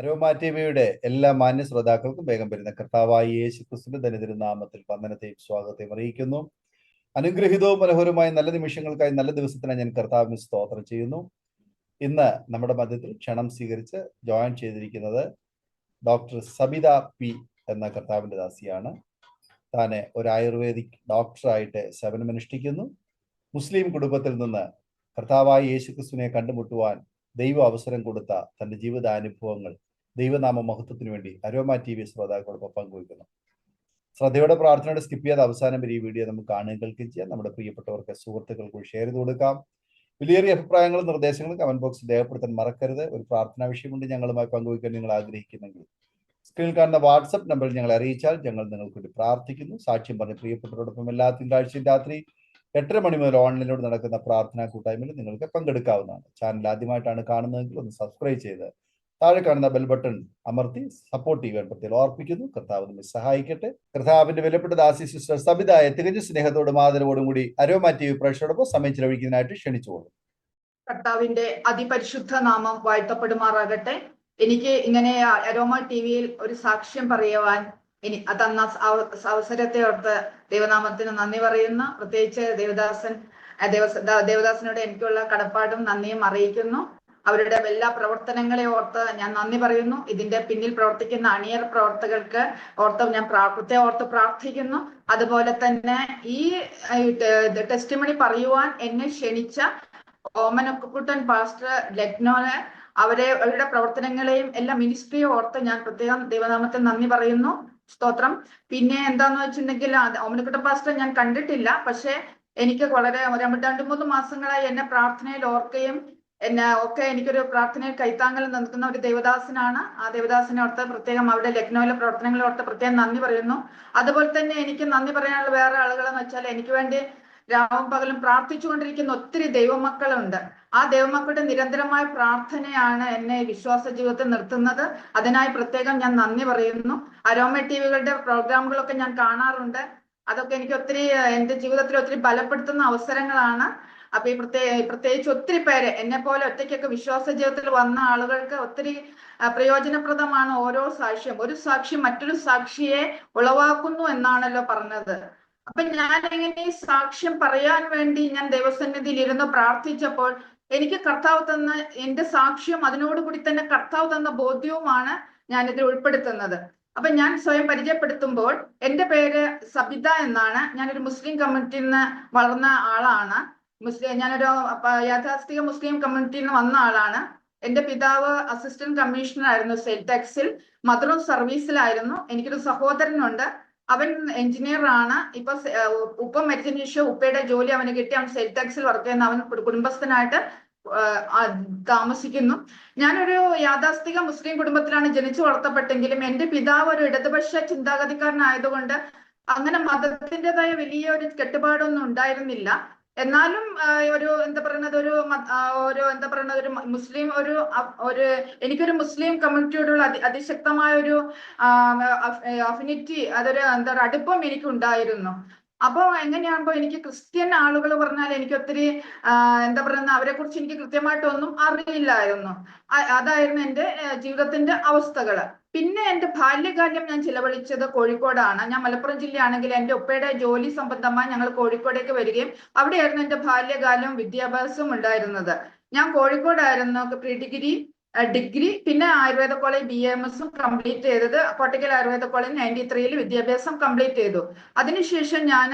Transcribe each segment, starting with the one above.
Aroma ടിവിയുടെ എല്ലാ മാന്യ ശ്രോതാക്കൾക്കും വേഗം വരുന്ന കർത്താവായ യേശു ക്രിസ്തുവിന്റെ ധന്യതിരുനാമത്തിൽ വന്ദനത്തെയും സ്വാഗതത്തെയും അറിയിക്കുന്നു. അനുഗ്രഹീതവും മനോഹരമായ നല്ല നിമിഷങ്ങൾക്കായി നല്ല ദിവസത്തിനായി ഞാൻ കർത്താവിന് സ്തോത്രം ചെയ്യുന്നു. ഇന്ന് നമ്മുടെ മധ്യത്തിൽ ക്ഷണം സ്വീകരിച്ച് ജോയിൻ ചെയ്തിരിക്കുന്നത് ഡോക്ടർ സബിത പി എന്ന കർത്താവിന്റെ ദാസിയാണ്. താനെ ഒരു ആയുർവേദിക് ഡോക്ടറായിട്ട് സേവനമനുഷ്ഠിക്കുന്നു. മുസ്ലിം കുടുംബത്തിൽ നിന്ന് കർത്താവായ യേശു ക്രിസ്തുവിനെ കണ്ടുമുട്ടുവാൻ ദൈവം അവസരം കൊടുത്ത തന്റെ ജീവിതാനുഭവങ്ങൾ ദൈവനാമ മഹത്വത്തിന് വേണ്ടി അരോമ ടി വി ശ്രോതാക്കളോടൊപ്പം പങ്കുവയ്ക്കുന്നു. ശ്രദ്ധയോടെ പ്രാർത്ഥനയോടെ സ്കിപ്പ് ചെയ്യാതെ അവസാനം വരെ ഈ വീഡിയോ നമുക്ക് കാണുകയും കേൾക്കുകയും ചെയ്യാം. നമ്മുടെ പ്രിയപ്പെട്ടവർക്ക് സുഹൃത്തുക്കൾക്ക് ഷെയർ ചെയ്ത് കൊടുക്കാം. വിലയേറിയ അഭിപ്രായങ്ങളും നിർദ്ദേശങ്ങളും കമന്റ് ബോക്സിൽ രേഖപ്പെടുത്താൻ മറക്കരുത്. ഒരു പ്രാർത്ഥനാ വിഷയമുണ്ട് ഞങ്ങളുമായി പങ്കുവയ്ക്കാൻ നിങ്ങൾ ആഗ്രഹിക്കുന്നെങ്കിൽ സ്ക്രീനിൽ കാണുന്ന വാട്സപ്പ് നമ്പറിൽ ഞങ്ങളെ അറിയിച്ചാൽ ഞങ്ങൾ നിങ്ങൾക്ക് വേണ്ടി പ്രാർത്ഥിക്കുന്നു. സാക്ഷ്യം പറഞ്ഞ് പ്രിയപ്പെട്ടവരോടൊപ്പം എല്ലാ തിങ്കളാഴ്ചയും രാത്രി 8:30 മണി മുതൽ ഓൺലൈനിലൂടെ നടക്കുന്ന പ്രാർത്ഥനാ കൂട്ടായ്മയിൽ നിങ്ങൾക്ക് പങ്കെടുക്കാവുന്നതാണ്. ചാനൽ ആദ്യമായിട്ടാണ് കാണുന്നതെങ്കിൽ ഒന്ന് സബ്സ്ക്രൈബ് ചെയ്ത് താഴെ കാണുന്ന ബെൽ ബട്ടൺ അമർത്തി സപ്പോർട്ട് ചെയ്യാൻ പ്രത്യേകം ഓർപ്പിക്കുന്നു. കർത്താവ് നമ്മെ സഹായിക്കട്ടെ. കർത്താവിന്റെ വിലപ്പെട്ട ദാസി സിസ്റ്റർ സബിതയെ തികഞ്ഞ സ്നേഹത്തോടും ആദരവോടും കൂടി അരോമ ടി വി പ്രേക്ഷകരോടൊപ്പം സമയം ചെലവഴിക്കുന്നതിനായിട്ട് ക്ഷണിച്ചുകൊള്ളു. കർത്താവിന്റെ അതിപരിശുദ്ധ നാമം വാഴ്ത്തപ്പെടുമാറാകട്ടെ. എനിക്ക് ഇങ്ങനെ അരോമ ടി വിയിൽ ഒരു സാക്ഷ്യം പറയുവാൻ തന്ന അവസരത്തെ ഓർത്ത് ദൈവനാമത്തിന് നന്ദി പറയുന്നു. പ്രത്യേകിച്ച് ദേവദാസനോട് എനിക്കുള്ള കടപ്പാടും നന്ദിയും അറിയിക്കുന്നു. അവരുടെ എല്ലാ പ്രവർത്തനങ്ങളെ ഓർത്ത് ഞാൻ നന്ദി പറയുന്നു. ഇതിന്റെ പിന്നിൽ പ്രവർത്തിക്കുന്ന അണിയർ പ്രവർത്തകർക്ക് ഓർത്ത് പ്രാർത്ഥിക്കുന്നു. അതുപോലെ തന്നെ ഈ ടെസ്റ്റിമണി പറയുവാൻ എന്നെ ക്ഷണിച്ച ഓമനക്കുട്ടൻ പാസ്റ്റർ ലക്നോന് അവരുടെ പ്രവർത്തനങ്ങളെയും എല്ലാ മിനിസ്ട്രിയും ഓർത്ത് ഞാൻ പ്രത്യേകം ദൈവനാമത്തിൽ നന്ദി പറയുന്നു. സ്തോത്രം. പിന്നെ എന്താന്ന് വെച്ചിട്ടുണ്ടെങ്കിൽ ഓമനക്കുട്ടൻ പാസ്റ്റർ ഞാൻ കണ്ടിട്ടില്ല, പക്ഷെ എനിക്ക് വളരെ 2-3 മാസങ്ങളായി എന്നെ പ്രാർത്ഥനയിൽ ഓർക്കുകയും എനിക്കൊരു പ്രാർത്ഥനയിൽ കൈത്താങ്ങൽ നിൽക്കുന്ന ഒരു ദേവദാസനാണ്. ആ ദേവദാസിനെ ഓർത്ത് പ്രത്യേകം അവിടെ ലക്നോയിലെ പ്രവർത്തനങ്ങളെ ഓർത്ത് പ്രത്യേകം നന്ദി പറയുന്നു. അതുപോലെ തന്നെ എനിക്ക് നന്ദി പറയാനുള്ള വേറെ ആളുകളെന്ന് വെച്ചാൽ എനിക്ക് വേണ്ടി രാവും പകലും പ്രാർത്ഥിച്ചുകൊണ്ടിരിക്കുന്ന ഒത്തിരി ദൈവമക്കളുണ്ട്. ആ ദൈവമക്കളുടെ നിരന്തരമായ പ്രാർത്ഥനയാണ് എന്നെ വിശ്വാസ ജീവിതത്തിൽ നിർത്തുന്നത്. അതിനായി പ്രത്യേകം ഞാൻ നന്ദി പറയുന്നു. അരോമ ടിവികളുടെ പ്രോഗ്രാമുകളൊക്കെ ഞാൻ കാണാറുണ്ട്. അതൊക്കെ എനിക്ക് ഒത്തിരി എന്റെ ജീവിതത്തിൽ ഒത്തിരി ബലപ്പെടുത്തുന്ന അവസരങ്ങളാണ്. അപ്പൊ ഈ പ്രത്യേകിച്ച് ഒത്തിരി പേര് എന്നെ പോലെ ഒറ്റയ്ക്കൊക്കെ വിശ്വാസ ജീവിതത്തിൽ വന്ന ആളുകൾക്ക് ഒത്തിരി പ്രയോജനപ്രദമാണ് ഓരോ സാക്ഷ്യം. ഒരു സാക്ഷ്യം മറ്റൊരു സാക്ഷിയെ ഉളവാക്കുന്നു എന്നാണല്ലോ പറഞ്ഞത്. അപ്പൊ ഞാൻ എങ്ങനെ ഈ സാക്ഷ്യം പറയാൻ വേണ്ടി ഞാൻ ദൈവസന്നിധിയിൽ ഇരുന്ന് പ്രാർത്ഥിച്ചപ്പോൾ എനിക്ക് കർത്താവ് തന്ന എന്റെ സാക്ഷ്യം അതിനോടുകൂടി തന്നെ കർത്താവ് തന്ന ബോധ്യവുമാണ് ഞാൻ ഇതിൽ ഉൾപ്പെടുത്തുന്നത്. അപ്പൊ ഞാൻ സ്വയം പരിചയപ്പെടുത്തുമ്പോൾ എന്റെ പേര് സബിത എന്നാണ്. ഞാനൊരു മുസ്ലിം കമ്മ്യൂണിറ്റിയിൽ നിന്ന് വളർന്ന ആളാണ്. ഞാനൊരു യാഥാസ്ഥിക മുസ്ലിം കമ്മ്യൂണിറ്റിയിൽ നിന്ന് വന്ന ആളാണ്. എന്റെ പിതാവ് അസിസ്റ്റന്റ് കമ്മീഷണർ ആയിരുന്നു സെയിൽ ടാക്സിൽ. മദറും സർവീസിലായിരുന്നു. എനിക്കൊരു സഹോദരനുണ്ട്. അവൻ എഞ്ചിനീയർ ആണ്. ഉപ്പ മരിച്ചതിന് ശേഷം ഉപ്പയുടെ ജോലി അവന് കിട്ടി. അവൻ സെയിൽ ടാക്സിൽ വർക്ക് ചെയ്യുന്ന അവൻ കുടുംബസ്ഥനായിട്ട് താമസിക്കുന്നു. ഞാനൊരു യാഥാസ്ഥിക മുസ്ലിം കുടുംബത്തിലാണ് ജനിച്ചു വളർത്തപ്പെട്ടെങ്കിലും എന്റെ പിതാവ് ഒരു ഇടതുപക്ഷ ചിന്താഗതിക്കാരനായതുകൊണ്ട് അങ്ങനെ മതത്തിൻ്റെതായ വലിയ ഒരു കെട്ടുപാടൊന്നും ഉണ്ടായിരുന്നില്ല. എന്നാലും ഒരു മുസ്ലിം എനിക്കൊരു മുസ്ലിം കമ്മ്യൂണിറ്റിയോടുള്ള അതിശക്തമായ ഒരു അഫിനിറ്റി, അടുപ്പം എനിക്കുണ്ടായിരുന്നു. അപ്പോ എങ്ങനെയാകുമ്പോ എനിക്ക് ക്രിസ്ത്യൻ ആളുകൾ പറഞ്ഞാൽ എനിക്ക് ഒത്തിരി അവരെ കുറിച്ച് എനിക്ക് കൃത്യമായിട്ടൊന്നും അറിയില്ലായിരുന്നു. അതായിരുന്നു എന്റെ ജീവിതത്തിന്റെ അവസ്ഥകള്. പിന്നെ എന്റെ ബാല്യകാലം ഞാൻ ചിലവഴിച്ചത് കോഴിക്കോടാണ്. ഞാൻ മലപ്പുറം ജില്ലയാണെങ്കിൽ എന്റെ ഉപ്പയുടെ ജോലി സംബന്ധമായി ഞങ്ങൾ കോഴിക്കോടേക്ക് വരികയും അവിടെയായിരുന്നു എന്റെ ബാല്യകാലവും വിദ്യാഭ്യാസവും ഉണ്ടായിരുന്നത്. ഞാൻ കോഴിക്കോടായിരുന്നു പ്രീ ഡിഗ്രി പിന്നെ ആയുർവേദ കോളേജ് BAMS കംപ്ലീറ്റ് ചെയ്തത്. കോട്ടയ്ക്കൽ ആയുർവേദ കോളേജ് 93 വിദ്യാഭ്യാസം കംപ്ലീറ്റ് ചെയ്തു. അതിനുശേഷം ഞാൻ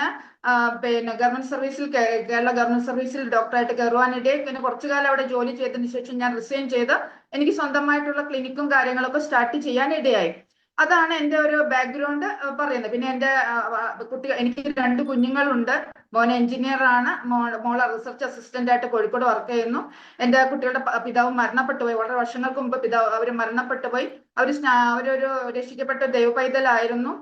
ഗവൺമെന്റ് സർവീസിൽ കേരള ഗവൺമെന്റ് സർവീസിൽ ഡോക്ടറായിട്ട് കയറുവാനിടയിൽ പിന്നെ കുറച്ചു കാലം അവിടെ ജോലി ചെയ്തതിനു ശേഷം ഞാൻ റിസൈൻ ചെയ്ത് എനിക്ക് സ്വന്തമായിട്ടുള്ള ക്ലിനിക്കും കാര്യങ്ങളൊക്കെ സ്റ്റാർട്ട് ചെയ്യാൻ ഇടയായി. അതാണ് എൻ്റെ ഒരു ബാക്ക്ഗ്രൗണ്ട് പറയുന്നത്. പിന്നെ എൻ്റെ എനിക്ക് 2 കുഞ്ഞുങ്ങളുണ്ട്. മോൻ എഞ്ചിനീയർ ആണ്, മോള് റിസർച്ച് അസിസ്റ്റന്റ് ആയിട്ട് കോഴിക്കോട് വർക്ക് ചെയ്യുന്നു. എൻ്റെ കുട്ടികളുടെ പിതാവ് മരണപ്പെട്ടു പോയി. വളരെ വർഷങ്ങൾക്ക് മുമ്പ് അവർ മരണപ്പെട്ടു പോയി. അവരൊരു രക്ഷിക്കപ്പെട്ട ദൈവപൈതലായിരുന്നു.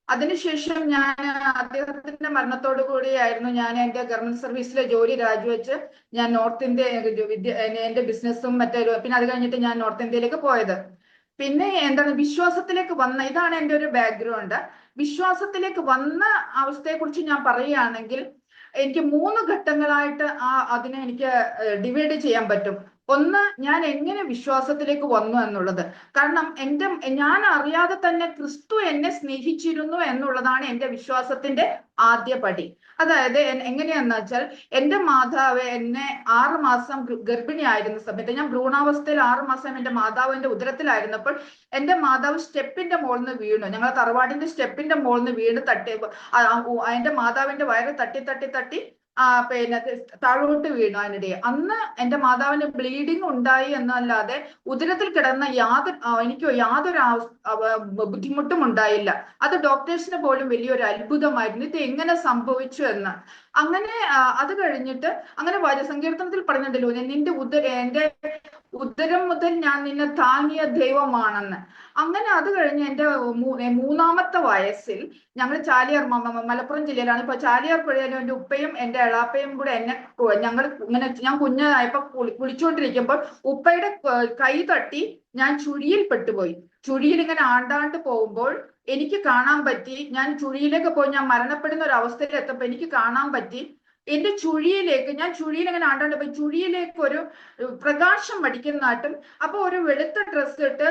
അതിനുശേഷം ഞാൻ അദ്ദേഹത്തിന്റെ മരണത്തോടു കൂടിയായിരുന്നു ഞാൻ എൻ്റെ ഗവൺമെന്റ് സർവീസിലെ ജോലി രാജിവെച്ച് ഞാൻ നോർത്ത് ഇന്ത്യ എൻ്റെ ബിസിനസ്സും പിന്നെ അത് കഴിഞ്ഞിട്ട് ഞാൻ നോർത്ത് ഇന്ത്യയിലേക്ക് പോയത്. പിന്നെ വിശ്വാസത്തിലേക്ക് ഇതാണ് എൻ്റെ ഒരു ബാക്ക്ഗ്രൗണ്ട്. വിശ്വാസത്തിലേക്ക് വന്ന അവസ്ഥയെ കുറിച്ച് ഞാൻ പറയുകയാണെങ്കിൽ എനിക്ക് 3 ഘട്ടങ്ങളായിട്ട് അതിനെ എനിക്ക് ഡിവൈഡ് ചെയ്യാൻ പറ്റും. ഒന്ന്, ഞാൻ എങ്ങനെ വിശ്വാസത്തിലേക്ക് വന്നു എന്നുള്ളത്. കാരണം ഞാൻ അറിയാതെ തന്നെ ക്രിസ്തു എന്നെ സ്നേഹിച്ചിരുന്നു എന്നുള്ളതാണ് എന്റെ വിശ്വാസത്തിന്റെ ആദ്യ പടി. അതായത് എങ്ങനെയാന്ന് വെച്ചാൽ, എന്റെ മാതാവ് എന്നെ 6 മാസം ഗർഭിണിയായിരുന്ന സമയത്ത്, ഞാൻ ഭ്രൂണാവസ്ഥയിൽ 6 മാസം എന്റെ മാതാവ് എന്റെ ഉദരത്തിലായിരുന്നപ്പോൾ എന്റെ മാതാവ് സ്റ്റെപ്പിന്റെ മുകളിൽ നിന്ന് വീണു. ഞങ്ങളെ തറവാടിന്റെ സ്റ്റെപ്പിന്റെ മുകളിൽ നിന്ന് വീണ് എന്റെ മാതാവിന്റെ വയറ് തട്ടി തട്ടി തട്ടി പിന്നെ താഴോട്ട് വീണു. അതിനിടെ അന്ന് എന്റെ മാതാവിന് ബ്ലീഡിങ് ഉണ്ടായി എന്നല്ലാതെ ഉദരത്തിൽ കിടന്ന എനിക്ക് യാതൊരു ബുദ്ധിമുട്ടും ഉണ്ടായില്ല. അത് ഡോക്ടേഴ്സിന് പോലും വലിയൊരു അത്ഭുതമായിരുന്നു, ഇത് എങ്ങനെ സംഭവിച്ചു എന്ന്. അങ്ങനെ അത് കഴിഞ്ഞിട്ട് അങ്ങനെ സങ്കീർത്തനത്തിൽ പറഞ്ഞിട്ടുണ്ടല്ലോ, എന്റെ ഉദരം മുതൽ ഞാൻ നിന്നെ താങ്ങിയ ദൈവമാണെന്ന്. അങ്ങനെ അത് കഴിഞ്ഞ് എന്റെ 3-ാമത്തെ വയസ്സിൽ ഞങ്ങൾ ചാലിയാർ, മലപ്പുറം ജില്ലയിലാണ്. ഇപ്പൊ ചാലിയാർ പുഴയിലും എന്റെ ഉപ്പയും എന്റെ എളാപ്പയും കൂടെ ഞാൻ കുഞ്ഞായപ്പോ കുളിച്ചുകൊണ്ടിരിക്കുമ്പോൾ ഉപ്പയുടെ കൈ തട്ടി ഞാൻ ചുഴിയിൽ പെട്ടുപോയി. ചുഴിയിൽ ഇങ്ങനെ ആണ്ടാണ്ട് പോകുമ്പോൾ എനിക്ക് കാണാൻ പറ്റി, ഞാൻ ചുഴിയിലേക്ക് പോയി ഞാൻ മരണപ്പെടുന്ന ഒരു അവസ്ഥയിൽ എത്തപ്പോ എനിക്ക് കാണാൻ പറ്റി, എന്റെ ഞാൻ ചുഴിയിൽ ഇങ്ങനെ ആണ്ടാണ്ട് പോയി ചുഴിയിലേക്ക് ഒരു പ്രകാശം അടിക്കുന്നതായിട്ടും. അപ്പൊ ഒരു വെളുത്ത ഡ്രസ്സ് ഇട്ട്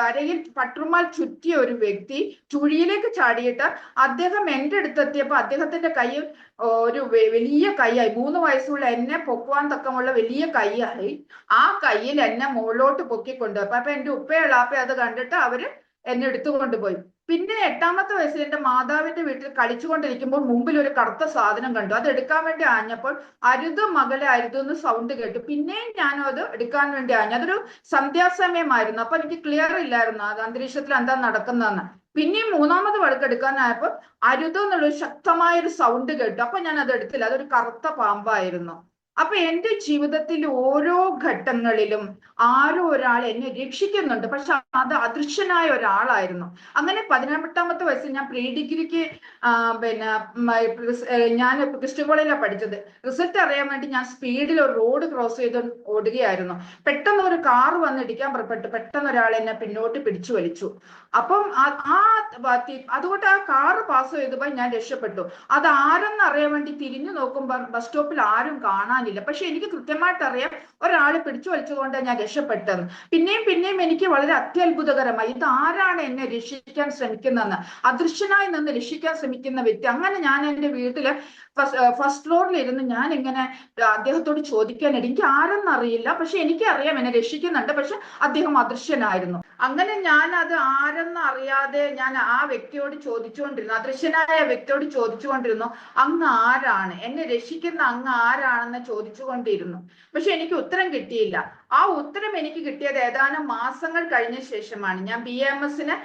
അരയിൽ പട്ടുറുമാൽ ചുറ്റിയ ഒരു വ്യക്തി ചുഴിയിലേക്ക് ചാടിയിട്ട് അദ്ദേഹം എന്റെ അടുത്തെത്തിയപ്പോ അദ്ദേഹത്തിന്റെ കൈ ഒരു വലിയ കൈയായി, 3 വയസ്സുള്ള എന്നെ പൊക്കുവാൻ തക്കമുള്ള വലിയ കൈയായി. ആ കയ്യിൽ എന്നെ മുകളിലോട്ട് പൊക്കിക്കൊണ്ടുപോയി. അപ്പൊ എന്റെ ഉപ്പ അത് കണ്ടിട്ട് അവര് എന്നെ എടുത്തുകൊണ്ടുപോയി. പിന്നെ 8-ാമത്തെ വയസ്സിൽ എന്റെ മാതാവിന്റെ വീട്ടിൽ കളിച്ചുകൊണ്ടിരിക്കുമ്പോൾ മുമ്പിൽ ഒരു കറുത്ത സാധനം കണ്ടു. അത് എടുക്കാൻ വേണ്ടി ആഞ്ഞപ്പോൾ അരുത് മകളെ അരുത് എന്ന് സൗണ്ട് കേട്ടു. പിന്നെയും ഞാനും അത് എടുക്കാൻ വേണ്ടി ആഞ്ഞു. അതൊരു സന്ധ്യാസമയമായിരുന്നു. അപ്പൊ എനിക്ക് ക്ലിയർ ഇല്ലായിരുന്നു അത് അന്തരീക്ഷത്തിൽ എന്താ നടക്കുന്നതെന്ന്. പിന്നെയും 3-ാമത് വഴക്കെടുക്കാനായപ്പോൾ അരുത് എന്നുള്ളൊരു ശക്തമായൊരു സൗണ്ട് കേട്ടു. അപ്പൊ ഞാൻ അത് എടുത്തില്ല, അതൊരു കറുത്ത പാമ്പായിരുന്നു. അപ്പൊ എന്റെ ജീവിതത്തിൽ ഓരോ ഘട്ടങ്ങളിലും ആരോ ഒരാൾ എന്നെ രക്ഷിക്കുന്നുണ്ട്, പക്ഷെ അത് അദൃശ്യനായ ഒരാളായിരുന്നു. അങ്ങനെ 18-ാമത്തെ വയസ്സിൽ ഞാൻ പ്രീ ഡിഗ്രിക്ക് ഞാൻ ക്രിസ്ത്യൻ കോളേജിലാണ് പഠിച്ചത്. റിസൾട്ട് അറിയാൻ വേണ്ടി ഞാൻ സ്പീഡിൽ ഒരു റോഡ് ക്രോസ് ചെയ്ത് ഓടുകയായിരുന്നു. പെട്ടെന്ന് ഒരു കാറ് വന്നിടിക്കാൻ പുറപ്പെട്ടു. പെട്ടെന്ന് ഒരാൾ എന്നെ പിന്നോട്ട് പിടിച്ചു വലിച്ചു. അപ്പം അതുകൊണ്ട് ആ കാറ് പാസ് ചെയ്തപ്പോൾ ഞാൻ രക്ഷപ്പെട്ടു. അത് ആരെന്ന് അറിയാൻ വേണ്ടി തിരിഞ്ഞു നോക്കുമ്പോൾ ബസ് സ്റ്റോപ്പിൽ ആരും കാണാനില്ല. പക്ഷെ എനിക്ക് കൃത്യമായിട്ട് അറിയാം ഒരാളെ പിടിച്ചു വലിച്ചുകൊണ്ട് ഞാൻ രക്ഷപ്പെട്ടെന്ന്. പിന്നെയും എനിക്ക് വളരെ അത്യത്ഭുതകരമായി, ഇത് ആരാണ് എന്നെ രക്ഷിക്കാൻ ശ്രമിക്കുന്നതെന്ന്, അദൃശ്യനായി നിന്ന് രക്ഷിക്കാൻ ശ്രമിക്കുന്ന വ്യക്തി. അങ്ങനെ ഞാൻ എന്റെ വീട്ടില് ഫസ്റ്റ് ഫ്ലോറിൽ ഇരുന്ന് ഞാൻ ഇങ്ങനെ അദ്ദേഹത്തോട് ചോദിക്കാനായിട്ട്, എനിക്ക് ആരെന്നറിയില്ല, പക്ഷെ എനിക്കറിയാം എന്നെ രക്ഷിക്കുന്നുണ്ട്, പക്ഷെ അദ്ദേഹം അദൃശ്യനായിരുന്നു. അങ്ങനെ ഞാൻ അത് ആരെന്ന് അറിയാതെ ഞാൻ ആ വ്യക്തിയോട് ചോദിച്ചുകൊണ്ടിരുന്നു, അദൃശ്യനായ വ്യക്തിയോട് ചോദിച്ചുകൊണ്ടിരുന്നു, അങ്ങ് ആരാണ്, എന്നെ രക്ഷിക്കുന്ന അങ്ങ് ആരാണെന്ന് ചോദിച്ചുകൊണ്ടിരുന്നു. പക്ഷെ എനിക്ക് ഉത്തരം കിട്ടിയില്ല. ആ ഉത്തരം എനിക്ക് കിട്ടിയത് ഏതാനും മാസങ്ങൾ കഴിഞ്ഞ ശേഷമാണ്. ഞാൻ BAMSന്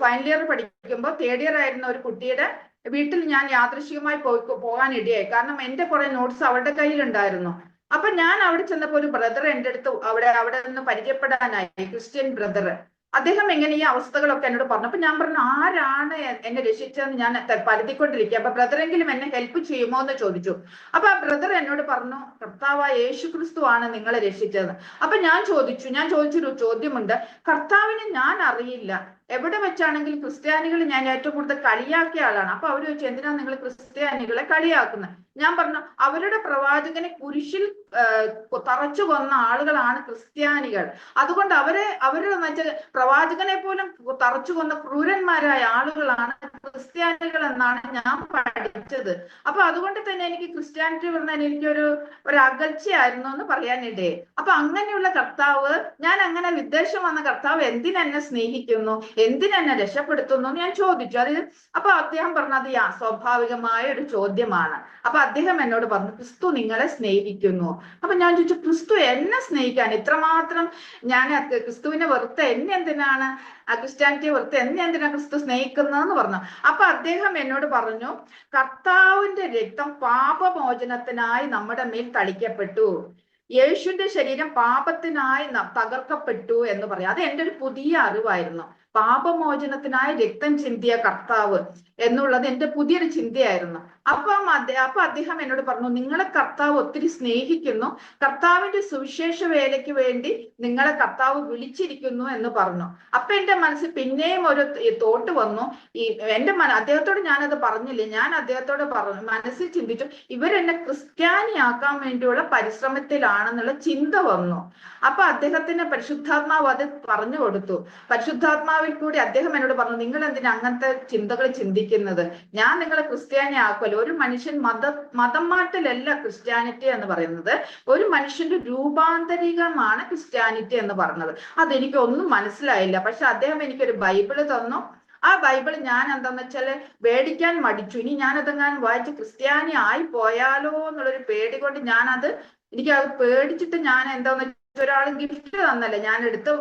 ഫൈനൽ ഇയർ പഠിക്കുമ്പോൾ 3rd ഇയർ ആയിരുന്ന ഒരു കുട്ടിയുടെ വീട്ടിൽ ഞാൻ യാദൃശ്ചികമായി പോകാൻ ഇടയായി. കാരണം എന്റെ കുറെ നോട്ട്സ് അവരുടെ കയ്യിലുണ്ടായിരുന്നു. അപ്പൊ ഞാൻ അവിടെ ചെന്നപ്പോ ഒരു ബ്രദർ എന്റെ അടുത്ത് അവിടെ നിന്ന് പരിചയപ്പെടാനായി, ക്രിസ്ത്യൻ ബ്രദർ. അദ്ദേഹം എങ്ങനെ ഈ അവസ്ഥകളൊക്കെ എന്നോട് പറഞ്ഞു. അപ്പൊ ഞാൻ പറഞ്ഞു, ആരാണ് എന്നെ രക്ഷിച്ചതെന്ന് ഞാൻ പരതിക്കൊണ്ടിരിക്കുക, അപ്പൊ ബ്രദറെങ്കിലും എന്നെ ഹെൽപ്പ് ചെയ്യുമോ എന്ന് ചോദിച്ചു. അപ്പൊ ആ ബ്രദർ എന്നോട് പറഞ്ഞു, കർത്താവായ യേശുക്രിസ്തു ആണ് നിങ്ങളെ രക്ഷിച്ചത്. അപ്പൊ ഞാൻ ചോദിച്ചൊരു ചോദ്യമുണ്ട്, കർത്താവിനെ ഞാൻ അറിയില്ല, എവിടെ വെച്ചാണെങ്കിലും ക്രിസ്ത്യാനികൾ ഞാൻ ഏറ്റവും കൂടുതൽ കളിയാക്കിയ ആളാണ്. അപ്പൊ അവര് ചോദിച്ചു, എന്തിനാ നിങ്ങൾ ക്രിസ്ത്യാനികളെ കളിയാക്കുന്നത്? ഞാൻ പറഞ്ഞു, അവരുടെ പ്രവാചകനെ കുരിശിൽ തറച്ചു കൊന്ന ആളുകളാണ് ക്രിസ്ത്യാനികൾ. അതുകൊണ്ട് അവരെന്ന് വെച്ചാൽ പ്രവാചകനെ പോലും തറച്ചു കൊന്ന ക്രൂരന്മാരായ ആളുകളാണ് ക്രിസ്ത്യാനികൾ എന്നാണ് ഞാൻ പഠിച്ചത്. അപ്പൊ അതുകൊണ്ട് തന്നെ എനിക്ക് ക്രിസ്ത്യാനിറ്റി പറഞ്ഞാൽ എനിക്കൊരു അകൽച്ചയായിരുന്നു എന്ന് പറയാനിടേ. അപ്പൊ അങ്ങനെയുള്ള കർത്താവ്, ഞാൻ അങ്ങനെ വിദ്വേഷം വന്ന കർത്താവ് എന്തിനെന്നെ സ്നേഹിക്കുന്നു, എന്തിനെന്നെ രക്ഷപ്പെടുത്തുന്നു എന്ന് ഞാൻ ചോദിച്ചു. അപ്പൊ അദ്ദേഹം പറഞ്ഞത് സ്വാഭാവികമായ ഒരു ചോദ്യമാണ്. അപ്പൊ അദ്ദേഹം എന്നോട് പറഞ്ഞു, ക്രിസ്തു നിങ്ങളെ സ്നേഹിക്കുന്നു. അപ്പൊ ഞാൻ ചോദിച്ചു, ക്രിസ്തു എന്നെ സ്നേഹിക്കാൻ ഇത്രമാത്രം, ഞാൻ ക്രിസ്തുവിനെ വെറുത്ത എന്നെ എന്തിനാണ്, ക്രിസ്ത്യാനിറ്റിയെ വെറുത്ത എന്നെ എന്തിനാ ക്രിസ്തു സ്നേഹിക്കുന്നതെന്ന് പറഞ്ഞു. അപ്പൊ അദ്ദേഹം എന്നോട് പറഞ്ഞു, കർത്താവിന്റെ രക്തം പാപമോചനത്തിനായി നമ്മുടെ മേൽ തളിക്കപ്പെട്ടു, യേശുവിന്റെ ശരീരം പാപത്തിനായി തകർക്കപ്പെട്ടു എന്ന് പറയാം. അത് എൻ്റെ ഒരു പുതിയ അറിവായിരുന്നു. പാപമോചനത്തിനായി രക്തം ചിന്തിയ കർത്താവ് എന്നുള്ളത് എന്റെ പുതിയൊരു ചിന്തയായിരുന്നു. അപ്പൊ അദ്ദേഹം എന്നോട് പറഞ്ഞു, നിങ്ങളെ കർത്താവ് ഒത്തിരി സ്നേഹിക്കുന്നു, കർത്താവിന്റെ സുവിശേഷ വേലയ്ക്ക് വേണ്ടി നിങ്ങളെ കർത്താവ് വിളിച്ചിരിക്കുന്നു എന്ന് പറഞ്ഞു. അപ്പൊ എന്റെ മനസ്സിൽ പിന്നെയും ഒരു തോട്ട് വന്നു. അദ്ദേഹത്തോട് ഞാനത് പറഞ്ഞില്ലേ, ഞാൻ അദ്ദേഹത്തോട് പറഞ്ഞു, മനസ്സിൽ ചിന്തിച്ചു, ഇവരെന്നെ ക്രിസ്ത്യാനിയാക്കാൻ വേണ്ടിയുള്ള പരിശ്രമത്തിലാണെന്നുള്ള ചിന്ത വന്നു. അപ്പൊ അദ്ദേഹത്തിന് പരിശുദ്ധാത്മാവ് അത് പറഞ്ഞു കൊടുത്തു. പരിശുദ്ധാത്മാവിൽ കൂടി അദ്ദേഹം എന്നോട് പറഞ്ഞു, നിങ്ങൾ എന്തിനാ അങ്ങനത്തെ ചിന്തകൾ ചിന്തിക്കുന്നത്? ഞാൻ നിങ്ങളെ ക്രിസ്ത്യാനി ആക്കുമല്ലോ. ഒരു മനുഷ്യൻ മതം മാറ്റലല്ല ക്രിസ്ത്യാനിറ്റി എന്ന് പറയുന്നത്, ഒരു മനുഷ്യന്റെ രൂപാന്തരികമാണ് ക്രിസ്ത്യാനിറ്റി എന്ന് പറഞ്ഞത്. അതെനിക്ക് ഒന്നും മനസ്സിലായില്ല. പക്ഷെ അദ്ദേഹം എനിക്കൊരു ബൈബിള് തന്നു. ആ ബൈബിൾ ഞാൻ എന്താന്ന് വെച്ചാല് മേടിക്കാൻ മടിച്ചു. ഇനി ഞാനതെങ്ങാനും വായിച്ച് ക്രിസ്ത്യാനി ആയി പോയാലോ എന്നുള്ളൊരു പേടി കൊണ്ട് എനിക്ക് അത് പേടിച്ചിട്ട് ഞാൻ എന്താന്ന് ഒരാൾ ഗിഫ്റ്റ് തന്നല്ലേ, ഞാൻ എടുത്ത്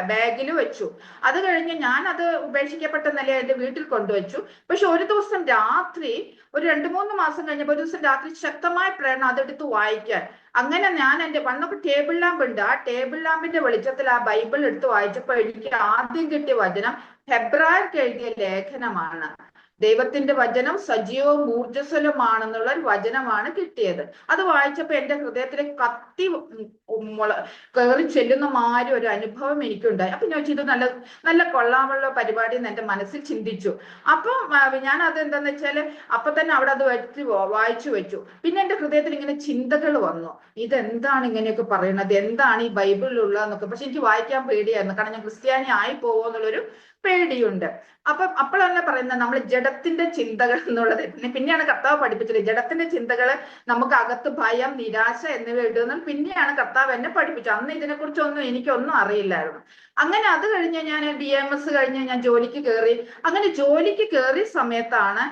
ബാഗിൽ വെച്ചു. അത് കഴിഞ്ഞ് ഞാൻ അത് ഉപേക്ഷിക്കപ്പെട്ട നില എന്റെ വീട്ടിൽ കൊണ്ടുവച്ചു. പക്ഷെ ഒരു ദിവസം രാത്രി, ഒരു 2-3 മാസം കഴിഞ്ഞപ്പോൾ ഒരു ദിവസം രാത്രി ശക്തമായ പ്രേരണ അതെടുത്ത് വായിക്കാൻ. അങ്ങനെ ഞാൻ പണ്ടൊക്കെ ടേബിൾ ലാമ്പ് ഉണ്ട്, ആ ടേബിൾ ലാമ്പിന്റെ വെളിച്ചത്തിൽ ആ ബൈബിൾ എടുത്ത് വായിച്ചപ്പോൾ എനിക്ക് ആദ്യം കിട്ടിയ വചനം ഹെബ്രായർക്ക് എഴുതിയ ലേഖനമാണ്. ദൈവത്തിന്റെ വചനം സജീവവും ഊർജ്ജസ്വലമാണെന്നുള്ള ഒരു വചനമാണ് കിട്ടിയത്. അത് വായിച്ചപ്പോ എന്റെ ഹൃദയത്തിലെ കത്തി കയറി ചെല്ലുന്ന മാതിരി ഒരു അനുഭവം എനിക്കുണ്ടായി. അപ്പൊ ഞാൻ ഇത് നല്ല കൊള്ളാമുള്ള പരിപാടി എന്ന് എന്റെ മനസ്സിൽ ചിന്തിച്ചു. അപ്പം ഞാൻ അത് എന്താന്ന് വെച്ചാല് അപ്പൊ തന്നെ അവിടെ അത് വായിച്ചു വെച്ചു. പിന്നെ എന്റെ ഹൃദയത്തിൽ ഇങ്ങനെ ചിന്തകൾ വന്നു, ഇതെന്താണ് ഇങ്ങനെയൊക്കെ പറയുന്നത്, എന്താണ് ഈ ബൈബിളിലുള്ളതെന്നൊക്കെ. പക്ഷെ എനിക്ക് വായിക്കാൻ പേടിയായിരുന്നു, കാരണം ഞാൻ ക്രിസ്ത്യാനി ആയി പോവോ എന്നുള്ളൊരു പേടിയുണ്ട്. അപ്പോഴല്ല പറയുന്നത് നമ്മൾ ജഡത്തിന്റെ ചിന്തകൾ എന്നുള്ളത്. പിന്നെയാണ് കർത്താവ് പഠിപ്പിച്ചത്, ജഡത്തിന്റെ ചിന്തകൾ നമുക്ക് അകത്ത് ഭയം, നിരാശ എന്നിവ ഇടുന്നത് പിന്നെയാണ് കർത്താവ് എന്നെ പഠിപ്പിച്ചത്. അന്ന് ഇതിനെക്കുറിച്ചൊന്നും എനിക്കൊന്നും അറിയില്ലായിരുന്നു. അങ്ങനെ അത് കഴിഞ്ഞ് ഞാൻ BMS കഴിഞ്ഞ് ഞാൻ ജോലിക്ക് കയറി. അങ്ങനെ ജോലിക്ക് കയറിയ സമയത്താണ്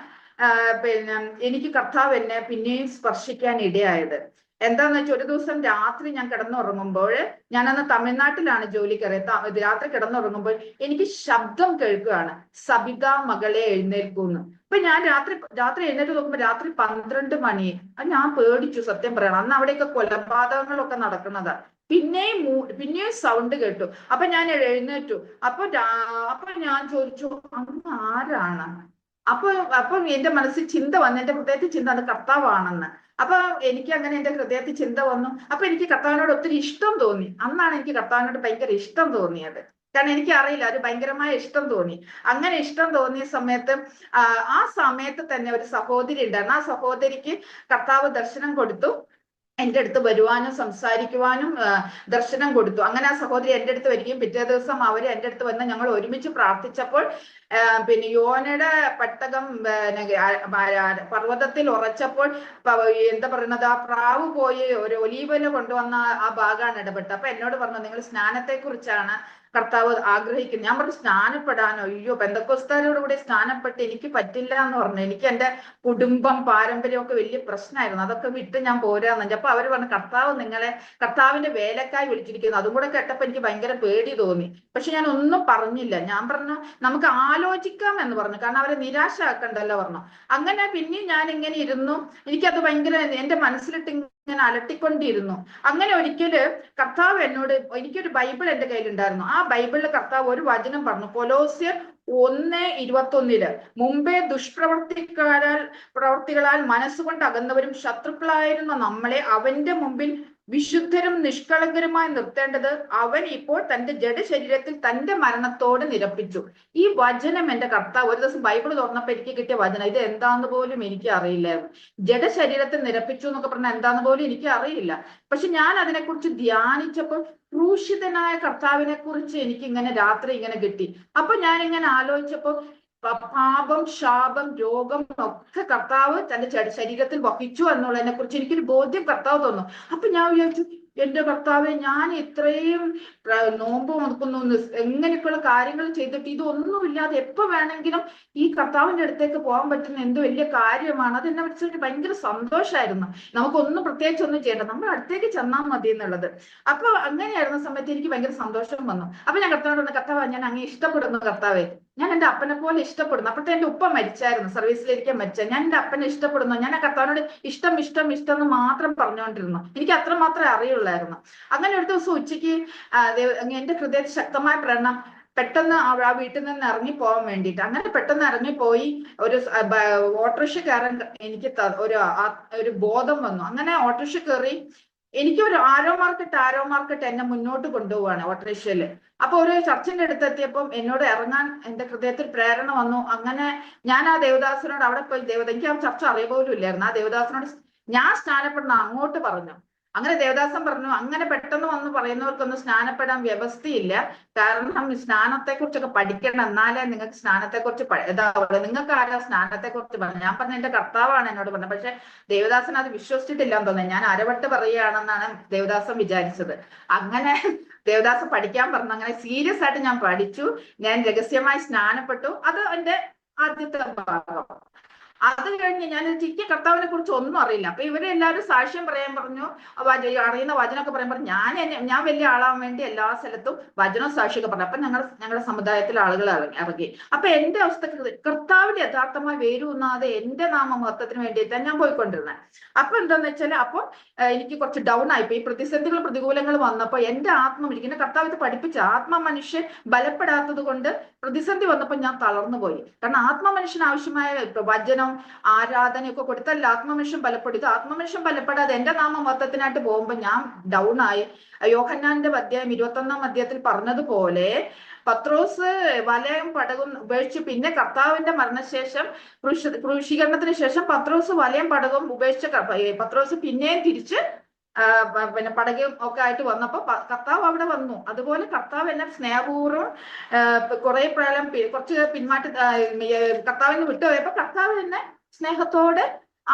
എനിക്ക് കർത്താവ് എന്നെ പിന്നെയും സ്പർശിക്കാൻ ഇടയായത്. എന്താന്ന് വെച്ചാൽ ഒരു ദിവസം രാത്രി ഞാൻ കിടന്നുറങ്ങുമ്പോൾ, ഞാനന്ന് തമിഴ്നാട്ടിലാണ് ജോലി കയറിയത്, രാത്രി കിടന്നുറങ്ങുമ്പോൾ എനിക്ക് ശബ്ദം കേൾക്കുകയാണ്, സബിത മകളെ എഴുന്നേൽക്കൂന്ന്. അപ്പൊ ഞാൻ രാത്രി എഴുന്നേറ്റ് നോക്കുമ്പോൾ രാത്രി 12 മണി. ഞാൻ പേടിച്ചു, സത്യം പറയണം. അന്ന് അവിടെയൊക്കെ കൊലപാതകങ്ങളൊക്കെ നടക്കുന്നതാ. പിന്നെയും സൗണ്ട് കേട്ടു. അപ്പൊ ഞാൻ എഴുന്നേറ്റു. അപ്പൊ ഞാൻ ചോദിച്ചു, അങ്ങ് ആരാണ്? അപ്പൊ എന്റെ മനസ്സിൽ ചിന്ത വന്നു, എന്റെ ഹൃദയത്തിൽ ചിന്ത, അത് കർത്താവാണെന്ന്. അപ്പൊ എനിക്ക് അങ്ങനെ എന്റെ ഹൃദയത്തിൽ ചിന്ത വന്നു. അപ്പൊ എനിക്ക് കർത്താവിനോട് ഒത്തിരി ഇഷ്ടം തോന്നി. അന്നാണ് എനിക്ക് കർത്താവിനോട് ഭയങ്കര ഇഷ്ടം തോന്നിയത്. കാരണം എനിക്ക് അറിയില്ല, ഒരു ഭയങ്കരമായ ഇഷ്ടം തോന്നി. അങ്ങനെ ഇഷ്ടം തോന്നിയ സമയത്ത് ആ സമയത്ത് തന്നെ ഒരു സഹോദരി ഉണ്ടായിരുന്നു. ആ സഹോദരിക്ക് കർത്താവ് ദർശനം കൊടുത്തു, എന്റെ അടുത്ത് വരുവാനും സംസാരിക്കുവാനും ദർശനം കൊടുത്തു. അങ്ങനെ ആ സഹോദരി എന്റെ അടുത്ത് വരികയും പിറ്റേ ദിവസം അവര് എന്റെ അടുത്ത് വന്ന് ഞങ്ങൾ ഒരുമിച്ച് പ്രാർത്ഥിച്ചപ്പോൾ പിന്നെ യോനയുടെ പെട്ടകം പർവ്വതത്തിൽ ഉറച്ചപ്പോൾ എന്താ പറയുന്നത്, ആ പ്രാവ് പോയി ഒരു ഒലീവല കൊണ്ടുവന്ന ആ ഭാഗമാണ് ഇടപെട്ടത്. അപ്പൊ എന്നോട് പറഞ്ഞു, നിങ്ങൾ സ്നാനത്തെ കുറിച്ചാണ് കർത്താവ് ആഗ്രഹിക്കുന്നു. ഞാൻ പറഞ്ഞു, സ്നാനപ്പെടാനോ? അയ്യോ, പെന്തക്കോസ്താരോട് കൂടി സ്നാനപ്പെട്ട് എനിക്ക് പറ്റില്ല എന്ന് പറഞ്ഞു. എനിക്ക് എന്റെ കുടുംബം, പാരമ്പര്യം ഒക്കെ വലിയ പ്രശ്നമായിരുന്നു, അതൊക്കെ വിട്ട് ഞാൻ പോരാന്ന്. അപ്പൊ അവര് പറഞ്ഞു, കർത്താവിന്റെ വേലക്കായി വിളിച്ചിരിക്കുന്നു. അതും കൂടെ കേട്ടപ്പോ എനിക്ക് ഭയങ്കര പേടി തോന്നി. പക്ഷെ ഞാൻ ഒന്നും പറഞ്ഞില്ല. ഞാൻ പറഞ്ഞു, നമുക്ക് ആലോചിക്കാം എന്ന് പറഞ്ഞു, കാരണം അവരെ നിരാശ ആക്കണ്ടല്ലോ പറഞ്ഞു. അങ്ങനെ പിന്നെ ഞാൻ ഇങ്ങനെ ഇരുന്നു. എനിക്കത് ഭയങ്കര എന്റെ മനസ്സിലിട്ട് ഇങ്ങനെ അലട്ടിക്കൊണ്ടിരുന്നു. അങ്ങനെ ഒരിക്കല് കർത്താവ് എന്നോട്, എനിക്കൊരു ബൈബിൾ എന്റെ കയ്യിലുണ്ടായിരുന്നു. ആ ബൈബിളിൽ കർത്താവ് ഒരു വചനം പറഞ്ഞു, കൊലോസ്യർ 1:21, മുമ്പേ പ്രവർത്തികളാൽ മനസ്സുകൊണ്ട് അകന്നവരും ശത്രുക്കളായിരുന്ന നമ്മളെ അവന്റെ മുമ്പിൽ വിശുദ്ധരും നിഷ്കളങ്കരുമായി നിർത്തേണ്ടത് അവൻ ഇപ്പോൾ തന്റെ ജഡശരീരത്തിൽ തന്റെ മരണത്തോട് നിരപ്പിച്ചു. ഈ വചനം എന്റെ കർത്താവ് ഒരു ദിവസം ബൈബിൾ തുറന്നപ്പോ എനിക്ക് കിട്ടിയ വചനം, ഇത് എന്താന്ന് പോലും എനിക്ക് അറിയില്ലായിരുന്നു. ജഡശരീരത്തിൽ നിരപ്പിച്ചു എന്നൊക്കെ പറഞ്ഞാൽ എന്താന്ന് പോലും എനിക്ക് അറിയില്ല. പക്ഷെ ഞാൻ അതിനെക്കുറിച്ച് ധ്യാനിച്ചപ്പോൾ ക്രൂശിതനായ കർത്താവിനെ കുറിച്ച് എനിക്ക് ഇങ്ങനെ രാത്രി ഇങ്ങനെ കിട്ടി. അപ്പൊ ഞാൻ ഇങ്ങനെ ആലോചിച്ചപ്പോ പാപം, ശാപം, രോഗം ഒക്കെ കർത്താവ് തന്റെ ശരീരത്തിൽ വഹിച്ചു എന്നുള്ളതിനെ കുറിച്ച് എനിക്കൊരു ബോധ്യം കർത്താവ് തന്നു. അപ്പൊ ഞാൻ വിചാരിച്ചു, എന്റെ കർത്താവെ, ഞാൻ ഇത്രയും നോമ്പ് നോക്കുന്നു, എങ്ങനെയൊക്കെയുള്ള കാര്യങ്ങൾ ചെയ്തിട്ട് ഇതൊന്നുമില്ലാതെ എപ്പോ വേണമെങ്കിലും ഈ കർത്താവിന്റെ അടുത്തേക്ക് പോകാൻ പറ്റുന്ന എന്ത് വലിയ കാര്യമാണ്. അത് എന്നെ വെച്ചിട്ട് ഭയങ്കര സന്തോഷമായിരുന്നു. നമുക്കൊന്നും പ്രത്യേകിച്ച് ഒന്നും ചെയ്യണ്ട, നമ്മൾ അടുത്തേക്ക് ചെന്നാൽ മതി എന്നുള്ളത്. അപ്പൊ അങ്ങനെയായിരുന്ന സമയത്ത് എനിക്ക് ഭയങ്കര സന്തോഷം വന്നു. അപ്പൊ ഞാൻ കർത്താവിനോട് പറഞ്ഞു, കർത്താവ്, ഞാൻ അങ്ങ് ഇഷ്ടപ്പെടുന്നു കർത്താവെ, ഞാൻ എന്റെ അപ്പനെ പോലെ ഇഷ്ടപ്പെടുന്നു. അപ്പോഴത്തെ എന്റെ ഉപ്പ മരിച്ചായിരുന്നു, സർവീസിലിരിക്കാൻ മരിച്ച. ഞാൻ എന്റെ അപ്പനെ ഇഷ്ടപ്പെടുന്നു. ഞാൻ ആ കർത്താവിനോട് ഇഷ്ടം എന്ന് മാത്രം പറഞ്ഞുകൊണ്ടിരുന്നു. എനിക്ക് അത്രമാത്രമേ അറിയുള്ളായിരുന്നു. അങ്ങനെ ഒരു ദിവസം ഉച്ചയ്ക്ക് എന്റെ ഹൃദയത്തിൽ ശക്തമായ പ്രേരണ, പെട്ടെന്ന് ആ വീട്ടിൽ നിന്ന് ഇറങ്ങി പോകാൻ വേണ്ടിയിട്ട്. അങ്ങനെ പെട്ടെന്ന് ഇറങ്ങിപ്പോയി. ഒരു ഓട്ടോറിക്ഷ കയറാൻ എനിക്ക് ഒരു ബോധം വന്നു. അങ്ങനെ ഓട്ടോറിക്ഷ കയറി. എനിക്കൊരു ആരോ മാർക്കറ്റ് എന്നെ മുന്നോട്ട് കൊണ്ടുപോവാണ് ഓട്ടോറിക്ഷയില്. അപ്പൊ ഒരു ചർച്ചിന്റെ അടുത്ത് എത്തിയപ്പം എന്നോട് ഇറങ്ങാൻ എന്റെ ഹൃദയത്തിൽ പ്രേരണ വന്നു. അങ്ങനെ ഞാൻ ആ ദേവദാസനോട് അവിടെ പോയി, എനിക്ക് ആ ചർച്ച അറിയ പോലും ഇല്ലായിരുന്നു. ആ ദേവദാസനോട് ഞാൻ സ്നാനപ്പെടണം അങ്ങോട്ട് പറഞ്ഞു. അങ്ങനെ ദേവദാസൻ പറഞ്ഞു, അങ്ങനെ പെട്ടെന്ന് വന്ന് പറയുന്നവർക്കൊന്നും സ്നാനപ്പെടാൻ വ്യവസ്ഥയില്ല. കാരണം സ്നാനത്തെ കുറിച്ചൊക്കെ പഠിക്കണം, എന്നാലേ നിങ്ങൾക്ക് സ്നാനത്തെ കുറിച്ച് ഇതാവുള്ളൂ. നിങ്ങൾക്ക് ആരാ സ്നാനത്തെ കുറിച്ച് പറഞ്ഞു? ഞാൻ പറഞ്ഞ എന്റെ കർത്താവാണ് എന്നോട് പറഞ്ഞത്. പക്ഷെ ദേവദാസൻ അത് വിശ്വസിച്ചിട്ടില്ലാന്ന് തോന്നുന്നത്. ഞാൻ അരവട്ട് പറയുകയാണെന്നാണ് ദേവദാസൻ വിചാരിച്ചത്. അങ്ങനെ ദേവദാസൻ പഠിക്കാൻ പറഞ്ഞു. അങ്ങനെ സീരിയസ് ആയിട്ട് ഞാൻ പഠിച്ചു. ഞാൻ രഹസ്യമായി സ്നാനപ്പെട്ടു. അത് എന്റെ ആദ്യത്തെ ഭാഗം. അത് കഴിഞ്ഞ് ഞാൻ എനിക്ക് കർത്താവിനെ കുറിച്ച് ഒന്നും അറിയില്ല. അപ്പൊ ഇവരെല്ലാവരും സാക്ഷ്യം പറയാൻ പറഞ്ഞു, അറിയുന്ന വചനമൊക്കെ പറയാൻ പറഞ്ഞു. ഞാൻ വലിയ ആളാവാൻ വേണ്ടി എല്ലാ സ്ഥലത്തും വചനം സാക്ഷിയൊക്കെ പറഞ്ഞു. അപ്പൊ ഞങ്ങളുടെ സമുദായത്തിലെ ആളുകൾ ഇറങ്ങി. അപ്പൊ എന്റെ അവസ്ഥ കർത്താവിന്റെ യഥാർത്ഥമായി വേരൂന്നാതെ എന്റെ നാമമഹത്വത്തിന് വേണ്ടിയിട്ടാണ് ഞാൻ പോയിക്കൊണ്ടിരുന്നത്. അപ്പൊ എന്താന്ന് വെച്ചാൽ അപ്പൊ എനിക്ക് കുറച്ച് ഡൗൺ ആയിപ്പോ. ഈ പ്രതികൂലങ്ങൾ വന്നപ്പോ എന്റെ ആത്മ ഇരിക്കുന്ന കർത്താവ് ഇത് പഠിപ്പിച്ച മനുഷ്യൻ ബലപ്പെടാത്തത് കൊണ്ട് പ്രതിസന്ധി വന്നപ്പോൾ ഞാൻ തളർന്നു പോയി. കാരണം മനുഷ്യന് ആവശ്യമായ വചനം, ആരാധനയൊക്കെ കൊടുത്തല്ല ആത്മമനുഷ്യൻ ബലപ്പെടും. ഇത് ആത്മമനുഷ്യൻ ബലപ്പെടാതെ എന്റെ നാമമഹത്വത്തിനായിട്ട് പോകുമ്പോൾ ഞാൻ ഡൗൺ ആയി. യോഹന്നാന്റെ അധ്യായം 21-ാം അധ്യായത്തിൽ പറഞ്ഞതുപോലെ പത്രോസ് വലയും പടകും ഉപേക്ഷിച്ച്, പിന്നെ കർത്താവിന്റെ മരണശേഷം ക്രൂശീകരണത്തിന് ശേഷം പത്രോസ് വലയും പടകും ഉപേക്ഷിച്ച പത്രോസ് പിന്നെയും തിരിച്ച് പിന്നെ പടകം ഒക്കെ ആയിട്ട് വന്നപ്പോ കർത്താവ് അവിടെ വന്നു. അതുപോലെ കർത്താവ് എന്നെ സ്നേഹപൂർവ്വം കുറെ പ്രായം കുറച്ച് പിന്മാറ്റ കർത്താവിന് വിട്ടുപോയപ്പോ കർത്താവ് എന്നെ സ്നേഹത്തോടെ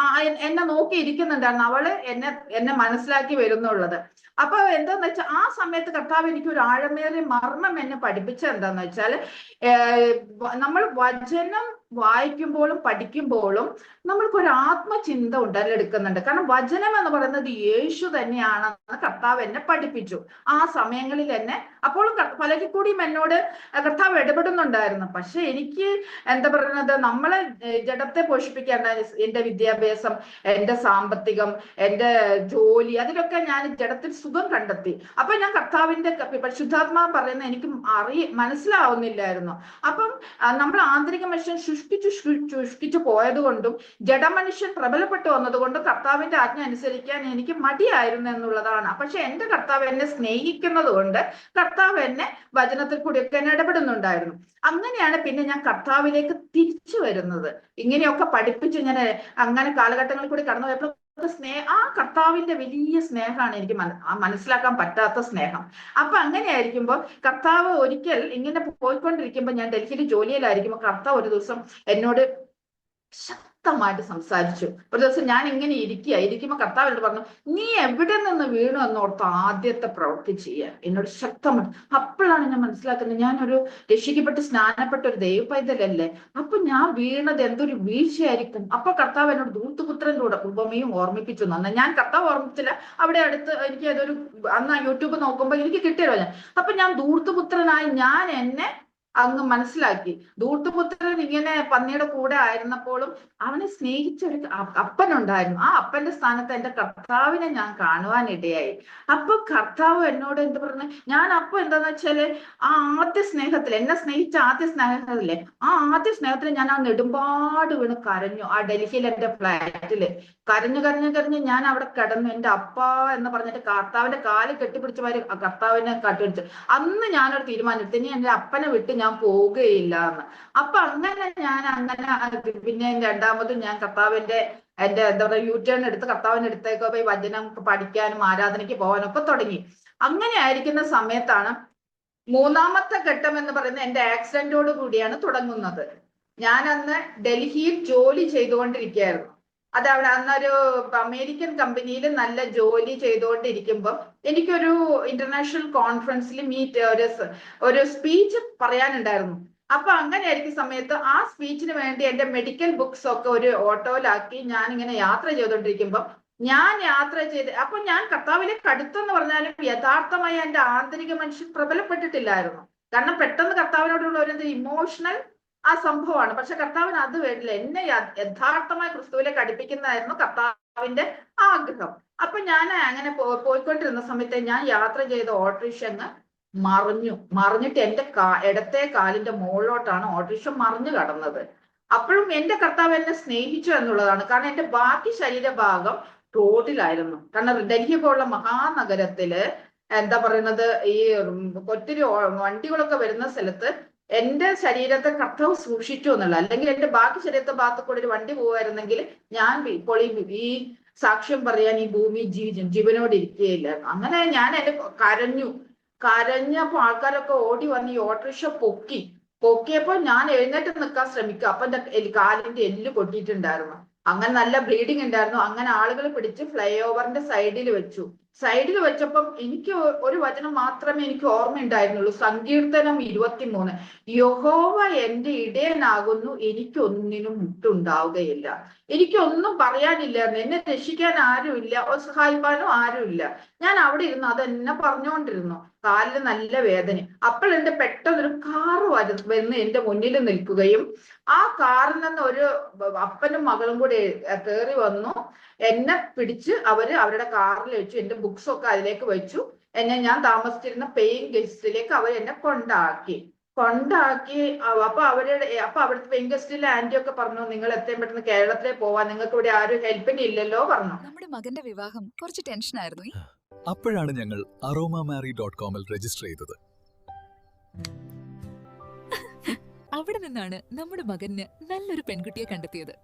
എന്നെ നോക്കിയിരിക്കുന്നുണ്ടായിരുന്നു. അവള് എന്നെ മനസ്സിലാക്കി വരുന്നുള്ളത്. അപ്പൊ എന്താന്ന് വെച്ചാൽ ആ സമയത്ത് കർത്താവ് എനിക്ക് ഒരു ആഴമേറിയ മർമ്മം എന്നെ പഠിപ്പിച്ചത് എന്താന്ന് വെച്ചാൽ, നമ്മൾ വചനം വായിക്കുമ്പോഴും പഠിക്കുമ്പോഴും നമ്മൾക്കൊരു ആത്മചിന്ത ഉടലെടുക്കുന്നുണ്ട്. കാരണം വചനം എന്ന് പറയുന്നത് യേശു തന്നെയാണെന്ന് കർത്താവ് എന്നെ പഠിപ്പിച്ചു ആ സമയങ്ങളിൽ എന്നെ. അപ്പോഴും പലരിൽ കൂടിയും എന്നോട് കർത്താവ് ഇടപെടുന്നുണ്ടായിരുന്നു. പക്ഷെ എനിക്ക് എന്താ പറയുന്നത്, നമ്മളെ ജഡത്തെ പോഷിപ്പിക്കേണ്ട എന്റെ വിദ്യാഭ്യാസം, എന്റെ സാമ്പത്തികം, എന്റെ ജോലി, അതിലൊക്കെ ഞാൻ ജഡത്തിൽ സുഖം കണ്ടെത്തി. അപ്പൊ ഞാൻ കർത്താവിന്റെ പരിശുദ്ധാത്മാവ് പറയുന്ന എനിക്ക് മനസ്സിലാവുന്നില്ലായിരുന്നു. അപ്പം നമ്മൾ ആന്തരിക മനുഷ്യൻ ശുഷ്കിച്ചു പോയത് കൊണ്ടും ജഡമനുഷ്യൻ പ്രബലപ്പെട്ടു വന്നതുകൊണ്ടും കർത്താവിന്റെ ആജ്ഞ അനുസരിക്കാൻ എനിക്ക് മടിയായിരുന്നു എന്നുള്ളതാണ്. പക്ഷെ എന്റെ കർത്താവ് എന്നെ സ്നേഹിക്കുന്നത് കൊണ്ട് കർത്താവ് എന്നെ വചനത്തിൽ കൂടിയൊക്കെ എന്നെ ഇടപെടുന്നുണ്ടായിരുന്നു. അങ്ങനെയാണ് പിന്നെ ഞാൻ കർത്താവിലേക്ക് തിരിച്ചു വരുന്നത്. ഇങ്ങനെയൊക്കെ പഠിപ്പിച്ച് ഞാൻ അങ്ങനെ കാലഘട്ടങ്ങളിൽ കൂടി കടന്നു പോയപ്പോൾ ആ കർത്താവിന്റെ വലിയ സ്നേഹമാണ് എനിക്ക് മനസ്സിലാക്കാൻ പറ്റാത്ത സ്നേഹം. അപ്പൊ അങ്ങനെയായിരിക്കുമ്പോൾ കർത്താവ് ഒരിക്കൽ ഇങ്ങനെ പോയിക്കൊണ്ടിരിക്കുമ്പോൾ, ഞാൻ ഡൽഹിയിൽ ജോലിയിലായിരിക്കുമ്പോൾ കർത്താവ് ഒരു ദിവസം എന്നോട് ശക്തമായിട്ട് സംസാരിച്ചു. ഒരു ദിവസം ഞാൻ ഇങ്ങനെ ഇരിക്കുമ്പോ കർത്താവ് എന്നോട് പറഞ്ഞു, നീ എവിടെ നിന്ന് വീണു എന്നോർത്ത് ആദ്യത്തെ പ്രവൃത്തി ചെയ്യുക. എന്നോട് ശക്തമായിട്ട്. അപ്പോഴാണ് ഞാൻ മനസ്സിലാക്കുന്നത്, ഞാനൊരു രക്ഷിക്കപ്പെട്ട് സ്നാനപ്പെട്ട ഒരു ദൈവപൈതലല്ലേ. അപ്പൊ ഞാൻ വീണത് എന്തൊരു വീഴ്ചയായിരിക്കും. അപ്പൊ കർത്താവ് എന്നോട് ധൂർത്തുപുത്രന്റെ ഉപമയും ഓർമ്മിപ്പിച്ചു. ഞാൻ കർത്താവ് ഓർമ്മിച്ചില്ല, അവിടെ അടുത്ത് എനിക്ക് അതൊരു അന്ന് യൂട്യൂബ് നോക്കുമ്പോ എനിക്ക് കിട്ടിയല്ലോ. അപ്പൊ ഞാൻ ധൂർത്തുപുത്രനായി ഞാൻ എന്നെ അങ്ങ് മനസ്സിലാക്കി. ധൂർത്തുപുത്രൻ ഇങ്ങനെ പന്നിയുടെ കൂടെ ആയിരുന്നപ്പോഴും അവനെ സ്നേഹിച്ച ഒരു അപ്പനുണ്ടായിരുന്നു. ആ അപ്പന്റെ സ്ഥാനത്ത് എന്റെ കർത്താവിനെ ഞാൻ കാണുവാനിടയായി. അപ്പൊ കർത്താവ് എന്നോട് എന്ത് പറഞ്ഞു, ഞാൻ അപ്പൊ എന്താന്ന് വെച്ചാല് ആ ആദ്യ സ്നേഹത്തിൽ, എന്നെ സ്നേഹിച്ച ആദ്യ സ്നേഹത്തിലെ ആ ആദ്യ സ്നേഹത്തിൽ ഞാൻ ആ നെടുമ്പാട് വീണ് കരഞ്ഞു. ആ ഡൽഹിയിൽ എന്റെ ഫ്ലാറ്റില് കരഞ്ഞു ഞാൻ അവിടെ കിടന്നു. എന്റെ അപ്പ എന്ന് പറഞ്ഞിട്ട് കർത്താവിന്റെ കാല് കെട്ടിപ്പിടിച്ച മാതിരി കർത്താവിനെ കാട്ടിപ്പിടിച്ചു. അന്ന് ഞാനൊരു തീരുമാനം, ഇനി എന്റെ അപ്പനെ വിട്ട് ഞാൻ പോവുകയില്ല എന്ന്. അപ്പൊ അങ്ങനെ പിന്നെ രണ്ടാമതും ഞാൻ കർത്താവിന്റെ എന്റെ എന്താ പറയുക യൂടേൺ എടുത്ത് കർത്താവിന്റെ അടുത്തേക്ക് പോയി വചനം പഠിക്കാനും ആരാധനയ്ക്ക് പോകാനും ഒക്കെ തുടങ്ങി. അങ്ങനെ ആയിരിക്കുന്ന സമയത്താണ് മൂന്നാമത്തെ ഘട്ടം എന്ന് പറയുന്നത് എന്റെ ആക്സിഡന്റോട് കൂടിയാണ് തുടങ്ങുന്നത്. ഞാൻ അന്ന് ഡൽഹിയിൽ ജോലി ചെയ്തുകൊണ്ടിരിക്കുകയായിരുന്നു. അതവിടെ അന്നൊരു അമേരിക്കൻ കമ്പനിയിൽ നല്ല ജോലി ചെയ്തുകൊണ്ടിരിക്കുമ്പോൾ എനിക്കൊരു ഇന്റർനാഷണൽ കോൺഫറൻസിൽ ഒരു സ്പീച്ച് പറയാനുണ്ടായിരുന്നു. അപ്പൊ അങ്ങനെ ആയിരിക്കും സമയത്ത് ആ സ്പീച്ചിന് വേണ്ടി എന്റെ മെഡിക്കൽ ബുക്സ് ഒക്കെ ഒരു ഓട്ടോയിലാക്കി ഞാൻ ഇങ്ങനെ യാത്ര ചെയ്തുകൊണ്ടിരിക്കുമ്പോൾ അപ്പൊ ഞാൻ കർത്താവിലേക്ക് അടുത്തെന്ന് പറഞ്ഞാലും യഥാർത്ഥമായി എന്റെ ആന്തരിക മനുഷ്യൻ പ്രബലപ്പെട്ടിട്ടില്ലായിരുന്നു. കാരണം പെട്ടെന്ന് കർത്താവിനോടുള്ള ഒരു ഇമോഷണൽ ആ സംഭവമാണ്. പക്ഷെ കർത്താവിന് അത് വേണ്ടില്ല. എന്നെ യഥാർത്ഥമായി ക്രിസ്തുവിലേക്ക് അടുപ്പിക്കുന്നതായിരുന്നു കർത്താവിന്റെ ആഗ്രഹം. അപ്പൊ ഞാൻ അങ്ങനെ പോയിക്കൊണ്ടിരുന്ന സമയത്ത് ഞാൻ യാത്ര ചെയ്ത ഓട്ടോറിക്ഷ അങ്ങ് മറിഞ്ഞിട്ട് എന്റെ ഇടത്തെ കാലിന്റെ മുകളിലോട്ടാണ് ഓട്ടോറിക്ഷ മറിഞ്ഞു കടന്നത്. അപ്പോഴും എന്റെ കർത്താവ് എന്നെ സ്നേഹിച്ചു എന്നുള്ളതാണ്. കാരണം എന്റെ ബാക്കി ശരീരഭാഗം റോഡിലായിരുന്നു. കാരണം ഡൽഹി പോലുള്ള മഹാനഗരത്തില് എന്താ പറയുന്നത്, ഈ ഒത്തിരി വണ്ടികളൊക്കെ വരുന്ന സ്ഥലത്ത് എന്റെ ശരീരത്തെ കർത്താവ് സൂക്ഷിച്ചു എന്നുള്ള, അല്ലെങ്കിൽ എന്റെ ബാക്കി ശരീരത്തെ ഭാഗത്ത് കൂടെ ഒരു വണ്ടി പോകുമായിരുന്നെങ്കിൽ ഞാൻ ഇപ്പോൾ ഈ സാക്ഷ്യം പറയാൻ ഈ ഭൂമി ജീവനോട് ഇരിക്കുകയില്ലായിരുന്നു. അങ്ങനെ ഞാൻ എന്നെ കരഞ്ഞപ്പോ ആൾക്കാരൊക്കെ ഓടി വന്ന് ഈ ഓട്ടോറിക്ഷ പൊക്കിയപ്പോ ഞാൻ എഴുന്നേറ്റ് നിൽക്കാൻ ശ്രമിക്കുക. അപ്പൊ എന്റെ കാലിന്റെ എല്ല് പൊട്ടിയിട്ടുണ്ടായിരുന്നു. അങ്ങനെ നല്ല ബ്ലീഡിങ് ഉണ്ടായിരുന്നു. അങ്ങനെ ആളുകൾ പിടിച്ച് ഫ്ലൈ ഓവറിന്റെ സൈഡിൽ വെച്ചപ്പം എനിക്ക് ഒരു വചനം മാത്രമേ എനിക്ക് ഓർമ്മയുണ്ടായിരുന്നുള്ളൂ. സങ്കീർത്തനം 23, യഹോവ എന്റെ ഇടയനാകുന്നു, എനിക്കൊന്നിനും മുട്ടുണ്ടാവുകയില്ല. എനിക്കൊന്നും പറയാനില്ലായിരുന്നു. എന്നെ രക്ഷിക്കാൻ ആരുമില്ല, സഹായിക്കാനും ആരുമില്ല. ഞാൻ അവിടെ ഇരുന്നു അതെന്നെ പറഞ്ഞുകൊണ്ടിരുന്നു. കാലിന് നല്ല വേദന. അപ്പോൾ എന്റെ പെട്ടെന്നൊരു കാറ് വന്ന് എന്റെ മുന്നിൽ നിൽക്കുകയും ആ കാറിൽ നിന്ന് ഒരു അപ്പനും മകളും കൂടി കയറി വന്നു. എന്നെ പിടിച്ച് അവരുടെ കാറിൽ വെച്ചു. എന്റെ ബുക്സ് ഒക്കെ അതിലേക്ക് വെച്ചു. ഞാൻ താമസിച്ചിരുന്ന പെയിങ് ഗസ്റ്റിലേക്ക് അവർ എന്നെ കൊണ്ടാക്കി. അപ്പൊ അവിടുത്തെ പെയിങ് ഗസ്റ്റിലെ ആന്റി ഒക്കെ പറഞ്ഞു, നിങ്ങൾ എത്രയും പെട്ടെന്ന് കേരളത്തിലേക്ക് പോവാൻ, നിങ്ങൾക്ക് ഇവിടെ ആരും ഹെൽപ്പിന് ഇല്ലല്ലോ പറഞ്ഞു. നമ്മുടെ മകന്റെ വിവാഹം കുറച്ച് ടെൻഷനായിരുന്നു. അപ്പോഴാണ് ഞങ്ങൾ aromamary.com രജിസ്റ്റർ ചെയ്തത്. അവിടെ നിന്നാണ് നമ്മുടെ മകന് നല്ലൊരു പെൺകുട്ടിയെ കണ്ടെത്തിയത്.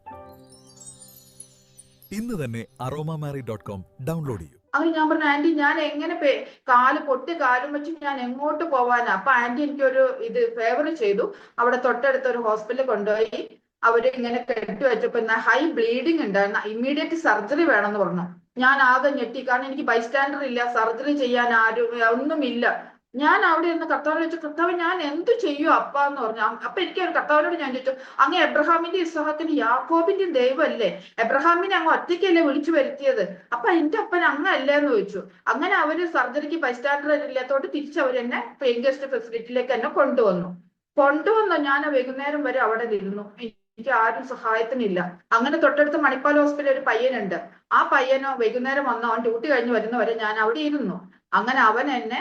ഇന്ന് തന്നെ aromamary.com ഡൗൺലോഡ് ചെയ്യൂ. അത് ഞാൻ പറഞ്ഞു, ആന്റി ഞാൻ എങ്ങനെ പൊട്ടി കാലും വെച്ച് ഞാൻ എങ്ങോട്ട് പോവാനാ? അപ്പൊ ആന്റി എനിക്കൊരു ഫേവർ ചെയ്തു. അവിടെ തൊട്ടടുത്ത ഒരു ഹോസ്പിറ്റലിൽ കൊണ്ടുപോയി അവര് ഇങ്ങനെ കെട്ടി വെച്ചപ്പോ ഹൈ ബ്ലീഡിങ് ഉണ്ടായിരുന്നു, ഇമ്മീഡിയറ്റ് സർജറി വേണമെന്ന് പറഞ്ഞു. ഞാൻ ആകെ ഞെട്ടി. കാരണം എനിക്ക് ബൈസ്റ്റാൻഡർ ഇല്ല, സർജറി ചെയ്യാൻ ഒന്നുമില്ല. ഞാൻ അവിടെ ഇരുന്ന് കർത്താവിനെ ചോദിച്ചു, കർത്താവ് ഞാൻ എന്ത് ചെയ്യൂ അപ്പ എന്ന് പറഞ്ഞു. അപ്പൊ എനിക്ക് കർത്താവിനോട് ഞാൻ ചോദിച്ചു, അങ്ങ് എബ്രഹാമിന്റെ ഇസ്ഹാക്കിന്റെ യാക്കോബിന്റെ ദൈവമല്ലേ? എബ്രഹാമിനെ അങ്ങ് ഒറ്റയ്ക്കല്ലേ വിളിച്ചു വരുത്തിയത്? അപ്പൊ എന്റെ അപ്പൻ അങ്ങല്ലേ എന്ന് ചോദിച്ചു. അങ്ങനെ അവര് സർജറിക്ക് ബൈസ്റ്റാൻഡർ ഇല്ലാത്തോട്ട് തിരിച്ചവരെന്നെ പെയിൻ ഗസ്റ്റ് ഫെസിലിറ്റിയിലേക്ക് എന്നെ കൊണ്ടുവന്നു. ഞാൻ വൈകുന്നേരം വരെ അവിടെ ഇരുന്നു. എനിക്ക് ആരും സഹായത്തിനില്ല. അങ്ങനെ തൊട്ടടുത്ത് മണിപ്പാൽ ഹോസ്പിറ്റലിൽ ഒരു പയ്യനുണ്ട്. ആ പയ്യനോ വൈകുന്നേരം വന്നോ അവൻ ഡ്യൂട്ടി കഴിഞ്ഞ് വരുന്നവരെ ഞാൻ അവിടെ ഇരുന്നു. അങ്ങനെ അവൻ എന്നെ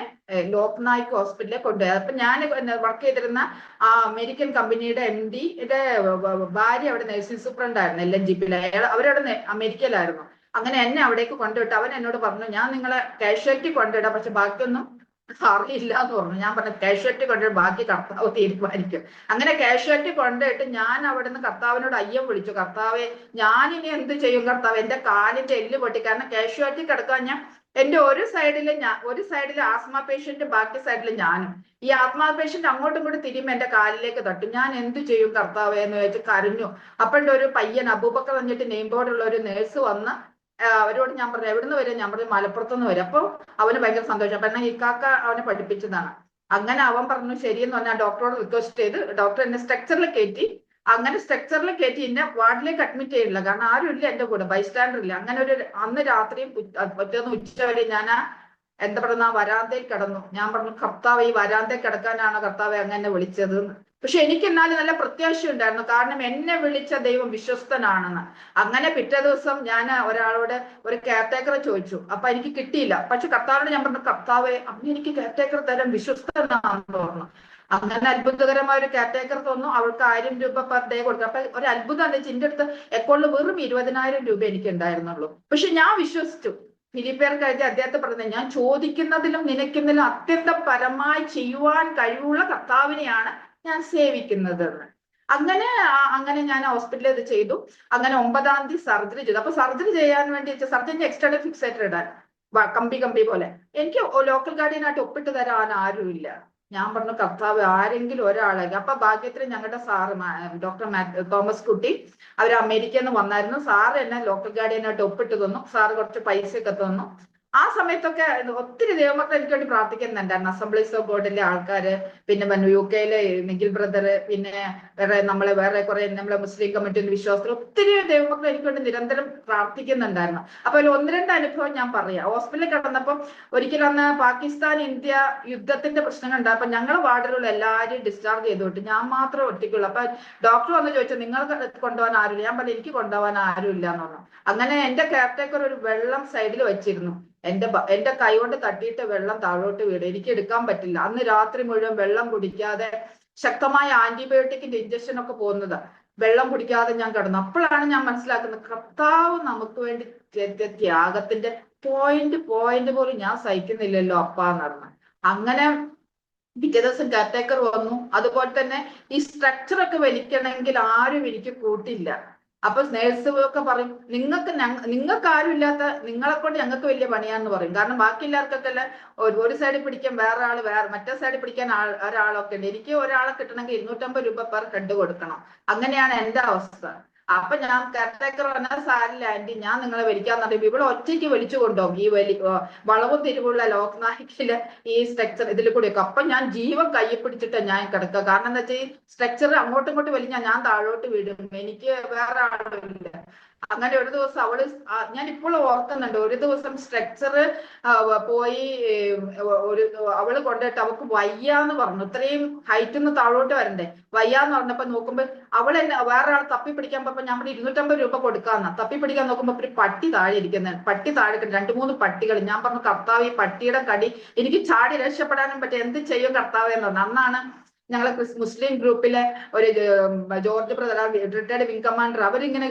ലോക്നായിക് ഹോസ്പിറ്റലിൽ കൊണ്ടുപോയി. അപ്പൊ ഞാൻ വർക്ക് ചെയ്തിരുന്ന ആ അമേരിക്കൻ കമ്പനിയുടെ MD-യുടെ ഭാര്യ അവിടെ നഴ്സിംഗ് സൂപ്രണ്ട് ആയിരുന്നു LNGP-യിൽ. അവരവിടെ അമേരിക്കയിലായിരുന്നു. അങ്ങനെ എന്നെ അവിടേക്ക് കൊണ്ടുവിട്ട് അവൻ എന്നോട് പറഞ്ഞു, ഞാൻ നിങ്ങളെ കാഷ്വാലിറ്റി കൊണ്ടുവിടാം, പക്ഷെ ബാക്കിയൊന്നും അറിയില്ല എന്ന് പറഞ്ഞു. ഞാൻ പറഞ്ഞു, കാഷ്വാലിറ്റി കൊണ്ടുപോയി ബാക്കി കർത്താവ് തീരുമാനിക്കും. അങ്ങനെ കാഷ്വാലിറ്റി കൊണ്ടുപോയിട്ട് ഞാൻ അവിടെ നിന്ന് കർത്താവിനോട് അയ്യം വിളിച്ചു, കർത്താവെ ഞാനിനി എന്ത് ചെയ്യും കർത്താവ്? എന്റെ കാലിന്റെ എല്ല് പൊട്ടി. കാരണം കാഷ്വാലിറ്റി കിടക്കാൻ എന്റെ ഒരു സൈഡില് ആസ്മ പേഷ്യന്റ്, ബാക്കി സൈഡില് ഞാനും. ഈ ആസ്മ പേഷ്യന്റ് അങ്ങോട്ടും ഇങ്ങോട്ടും തിരിയുമ്പോ എന്റെ കാലിലേക്ക് തട്ടും. ഞാൻ എന്ത് ചെയ്യും കർത്താവെ എന്ന് വെച്ച് കരഞ്ഞു. അപ്പോഴത്തെ ഒരു പയ്യൻ അബൂബക്കർ പറഞ്ഞിട്ട് നെയിം ബോർഡുള്ള ഒരു നേഴ്സ് വന്ന് അവരോട് ഞാൻ പറഞ്ഞു, എവിടുന്ന് വരും? ഞാൻ പറഞ്ഞു, മലപ്പുറത്തുനിന്ന് വരും. അപ്പൊ അവന് ഭയങ്കര സന്തോഷം. അപ്പൊ എന്നാൽ ഇക്കാക്ക അവനെ പഠിപ്പിച്ചതാണ്. അങ്ങനെ അവൻ പറഞ്ഞു ശരിയെന്ന് പറഞ്ഞാൽ ഡോക്ടറോട് റിക്വസ്റ്റ് ചെയ്ത് ഡോക്ടർ എന്നെ സ്ട്രക്ചറിൽ കയറ്റി. അങ്ങനെ സ്ട്രക്ചറിൽ കയറ്റി എന്നെ വാർഡിലേക്ക് അഡ്മിറ്റ് ചെയ്തില്ല. കാരണം ആരും ഇല്ല എന്റെ കൂടെ, ബൈസ്റ്റാൻഡർ ഇല്ല. അങ്ങനെ അന്ന് രാത്രിയും പറ്റുന്ന ഉച്ചവരെ ഞാൻ എന്താ പറയുന്ന വരാന്തയിൽ കിടന്നു. ഞാൻ പറഞ്ഞു, കർത്താവ് ഈ വരാന്തയിൽ കിടക്കാനാണോ കർത്താവ് അങ്ങനെ വിളിച്ചത്? പക്ഷെ എനിക്ക് എന്നാലും നല്ല പ്രത്യാശ ഉണ്ടായിരുന്നു. കാരണം എന്നെ വിളിച്ച ദൈവം വിശ്വസ്തനാണെന്ന്. അങ്ങനെ പിറ്റേ ദിവസം ഞാൻ ഒരാളോട് ഒരു കെയർടേക്കറെ ചോദിച്ചു. അപ്പൊ എനിക്ക് കിട്ടിയില്ല. പക്ഷെ കർത്താവിനോട് ഞാൻ പറഞ്ഞു, കർത്താവെ അന്ന് എനിക്ക് കെയർടേക്കർ തരാൻ വിശ്വസ്തനാണെന്ന് പറഞ്ഞു. അങ്ങനെ അത്ഭുതകരമായ ഒരു കെയർടേക്കർ തന്നു. അവൾക്ക് 1000 രൂപ പെർ ഡേ കൊടുത്തു. അപ്പൊ ഒരു അത്ഭുതം എന്താ വെച്ചാൽ എന്റെ അടുത്ത് അക്കൗണ്ടിൽ വെറും 20,000 രൂപ എനിക്ക് ഉണ്ടായിരുന്നുള്ളൂ. പക്ഷെ ഞാൻ വിശ്വസിച്ചു. ഫിലിപ്പിയർക്ക് എഴുതിയ അദ്ദേഹത്തെ പറഞ്ഞത്, ഞാൻ ചോദിക്കുന്നതിലും നിനയ്ക്കുന്നതിലും അത്യന്തം പരമായി ചെയ്യുവാൻ കഴിവുള്ള കർത്താവിനെയാണ് ഞാൻ സേവിക്കുന്നത്. അങ്ങനെ ഞാൻ ഹോസ്പിറ്റലിൽ ഇത് ചെയ്തു. അങ്ങനെ 9-ാം തീയതി സർജറി ചെയ്തു. അപ്പൊ സർജറി ചെയ്യാൻ വേണ്ടി സർജറി എക്സ്റ്റേണൽ ഫിക്സേറ്റർ ഇടാൻ കമ്പി പോലെ എനിക്ക് ലോക്കൽ ഗാർഡിയനായിട്ട് ഒപ്പിട്ട് തരാൻ ആരുമില്ല. ഞാൻ പറഞ്ഞു, കർത്താവ് ആരെങ്കിലും ഒരാളെ. അപ്പൊ ഭാഗ്യത്തിന് ഞങ്ങളുടെ സാറ് ഡോക്ടർ തോമസ് കുട്ടി അവർ അമേരിക്കയിൽ നിന്ന് വന്നായിരുന്നു. സാറ് എന്നെ ലോക്കൽ ഗാർഡിയനായിട്ട് ഒപ്പിട്ട് തന്നു. സാറ് കുറച്ച് പൈസയൊക്കെ തന്നു. ആ സമയത്തൊക്കെ ഒത്തിരി ദൈവമക്കൾ എനിക്ക് വേണ്ടി പ്രാർത്ഥിക്കുന്നുണ്ടായിരുന്നു. അസംബ്ലീസ് ഓഫ് ഗോഡിലെ ആൾക്കാര്, പിന്നെ UK-യിലെ നിഖിൽ ബ്രദർ, പിന്നെ വേറെ കുറെ നമ്മളെ മുസ്ലിം കമ്മിറ്റിന്റെ വിശ്വാസത്തിൽ ഒത്തിരി ദൈവമക്കൾ എനിക്ക് വേണ്ടി നിരന്തരം പ്രാർത്ഥിക്കുന്നുണ്ടായിരുന്നു. അപ്പൊ അതിൽ 1-2 അനുഭവം ഞാൻ പറയാം. ഹോസ്പിറ്റലിൽ കിടന്നപ്പം ഒരിക്കലും അന്ന് പാകിസ്ഥാൻ ഇന്ത്യ യുദ്ധത്തിന്റെ പ്രശ്നങ്ങൾ ഉണ്ടായപ്പോ ഞങ്ങൾ വാർഡിലുള്ള എല്ലാവരെയും ഡിസ്ചാർജ് ചെയ്തു വിട്ടു. ഞാൻ മാത്രം ഒറ്റയ്ക്കുള്ളൂ. അപ്പൊ ഡോക്ടർ വന്ന് ചോദിച്ചു, നിങ്ങൾക്ക് കൊണ്ടുപോകാൻ ആരുമില്ല? ഞാൻ പറഞ്ഞു, എനിക്ക് കൊണ്ടുപോകാൻ ആരുമില്ല എന്ന് പറഞ്ഞു. അങ്ങനെ എന്റെ കെയർടേക്കർ ഒരു വെള്ളം സൈഡിൽ വെച്ചിരുന്നു. എന്റെ കൈ കൊണ്ട് തട്ടിയിട്ട് വെള്ളം താഴോട്ട് വീട്, എനിക്ക് എടുക്കാൻ പറ്റില്ല. അന്ന് രാത്രി മുഴുവൻ വെള്ളം കുടിക്കാതെ, ശക്തമായ ആന്റിബയോട്ടിക്കിന്റെ ഇഞ്ചക്ഷൻ ഒക്കെ പോകുന്നത്, വെള്ളം കുടിക്കാതെ ഞാൻ കിടന്നു. അപ്പോഴാണ് ഞാൻ മനസ്സിലാക്കുന്നത് കർത്താവ് നമുക്ക് വേണ്ടി ത്യാഗത്തിന്റെ പോയിന്റ് പോലും ഞാൻ സഹിക്കുന്നില്ലല്ലോ അപ്പാന്ന് പറഞ്ഞു. അങ്ങനെ പിറ്റേ ദിവസം കെയർടേക്കർ വന്നു. അതുപോലെ തന്നെ ഈ സ്ട്രക്ചർ ഒക്കെ വലിക്കണമെങ്കിൽ ആരും എനിക്ക് കൂട്ടില്ല. അപ്പൊ നേഴ്സ് ഒക്കെ പറയും, നിങ്ങൾക്ക് ആരും ഇല്ലാത്ത നിങ്ങളെ കൊണ്ട് ഞങ്ങൾക്ക് വലിയ പണിയാന്ന് പറയും. കാരണം ബാക്കി എല്ലാവർക്കൊക്കെ അല്ലെ ഒരു സൈഡിൽ പിടിക്കാൻ വേറെ ആള്, മറ്റേ സൈഡിൽ പിടിക്കാൻ ഒരാളൊക്കെ ഉണ്ട്. എനിക്ക് ഒരാളെ കിട്ടണമെങ്കിൽ 250 രൂപ പെർ ഹെഡ് കൊടുക്കണം. അങ്ങനെയാണ് എന്റെ അവസ്ഥ. അപ്പൊ ഞാൻ കെയർടേക്കർ പറഞ്ഞാൽ സാരില്ല ആന്റി, ഞാൻ നിങ്ങളെ വലിക്കാന്ന് പറയുമ്പോ ഇവിടെ ഒറ്റയ്ക്ക് വലിച്ചു കൊണ്ടുപോകും ഈ വളവും തിരിവുള്ള ലോക്നായിക്കില് ഈ സ്ട്രക്ചർ ഇതിൽ കൂടിയൊക്കെ. അപ്പൊ ഞാൻ ജീവൻ കയ്യിൽ പിടിച്ചിട്ട് ഞാൻ കിടക്കുക. കാരണം എന്താ വെച്ചാൽ ഈ സ്ട്രക്ചർ അങ്ങോട്ടും ഇങ്ങോട്ടും വലിഞ്ഞാൽ ഞാൻ താഴോട്ട് വീടും, എനിക്ക് വേറെ ആളില്ല. അങ്ങനെ ഒരു ദിവസം ഞാൻ ഇപ്പോഴും ഓർക്കുന്നുണ്ട്, ഒരു ദിവസം സ്ട്രക്ചർ പോയി അവള് കൊണ്ടുപോയിട്ട് അവൾക്ക് വയ്യാന്ന് പറഞ്ഞു. ഇത്രയും ഹൈറ്റിൽ നിന്ന് താഴോട്ട് വരണ്ടേ, വയ്യാന്ന് പറഞ്ഞപ്പോ നോക്കുമ്പോ അവളെന്നെ വേറെ ആൾ തപ്പി പിടിക്കാൻ പോയപ്പോ നമ്മൾ 250 രൂപ കൊടുക്കാന്ന. തപ്പി പിടിക്കാൻ നോക്കുമ്പോ ഒരു പട്ടി താഴെ ഇരിക്കുന്നത്, പട്ടി താഴെ 2-3 പട്ടികൾ. ഞാൻ പറഞ്ഞു കർത്താവ് ഈ പട്ടിയുടെ കടി എനിക്ക് ചാടി രക്ഷപ്പെടാനും പറ്റും, എന്ത് ചെയ്യും കർത്താവ് എന്ന് പറഞ്ഞു. അന്നാണ് ഞങ്ങളെ മുസ്ലിം ഗ്രൂപ്പിലെ ഒരു George brother, retired wing commander, അവരിങ്ങനെ,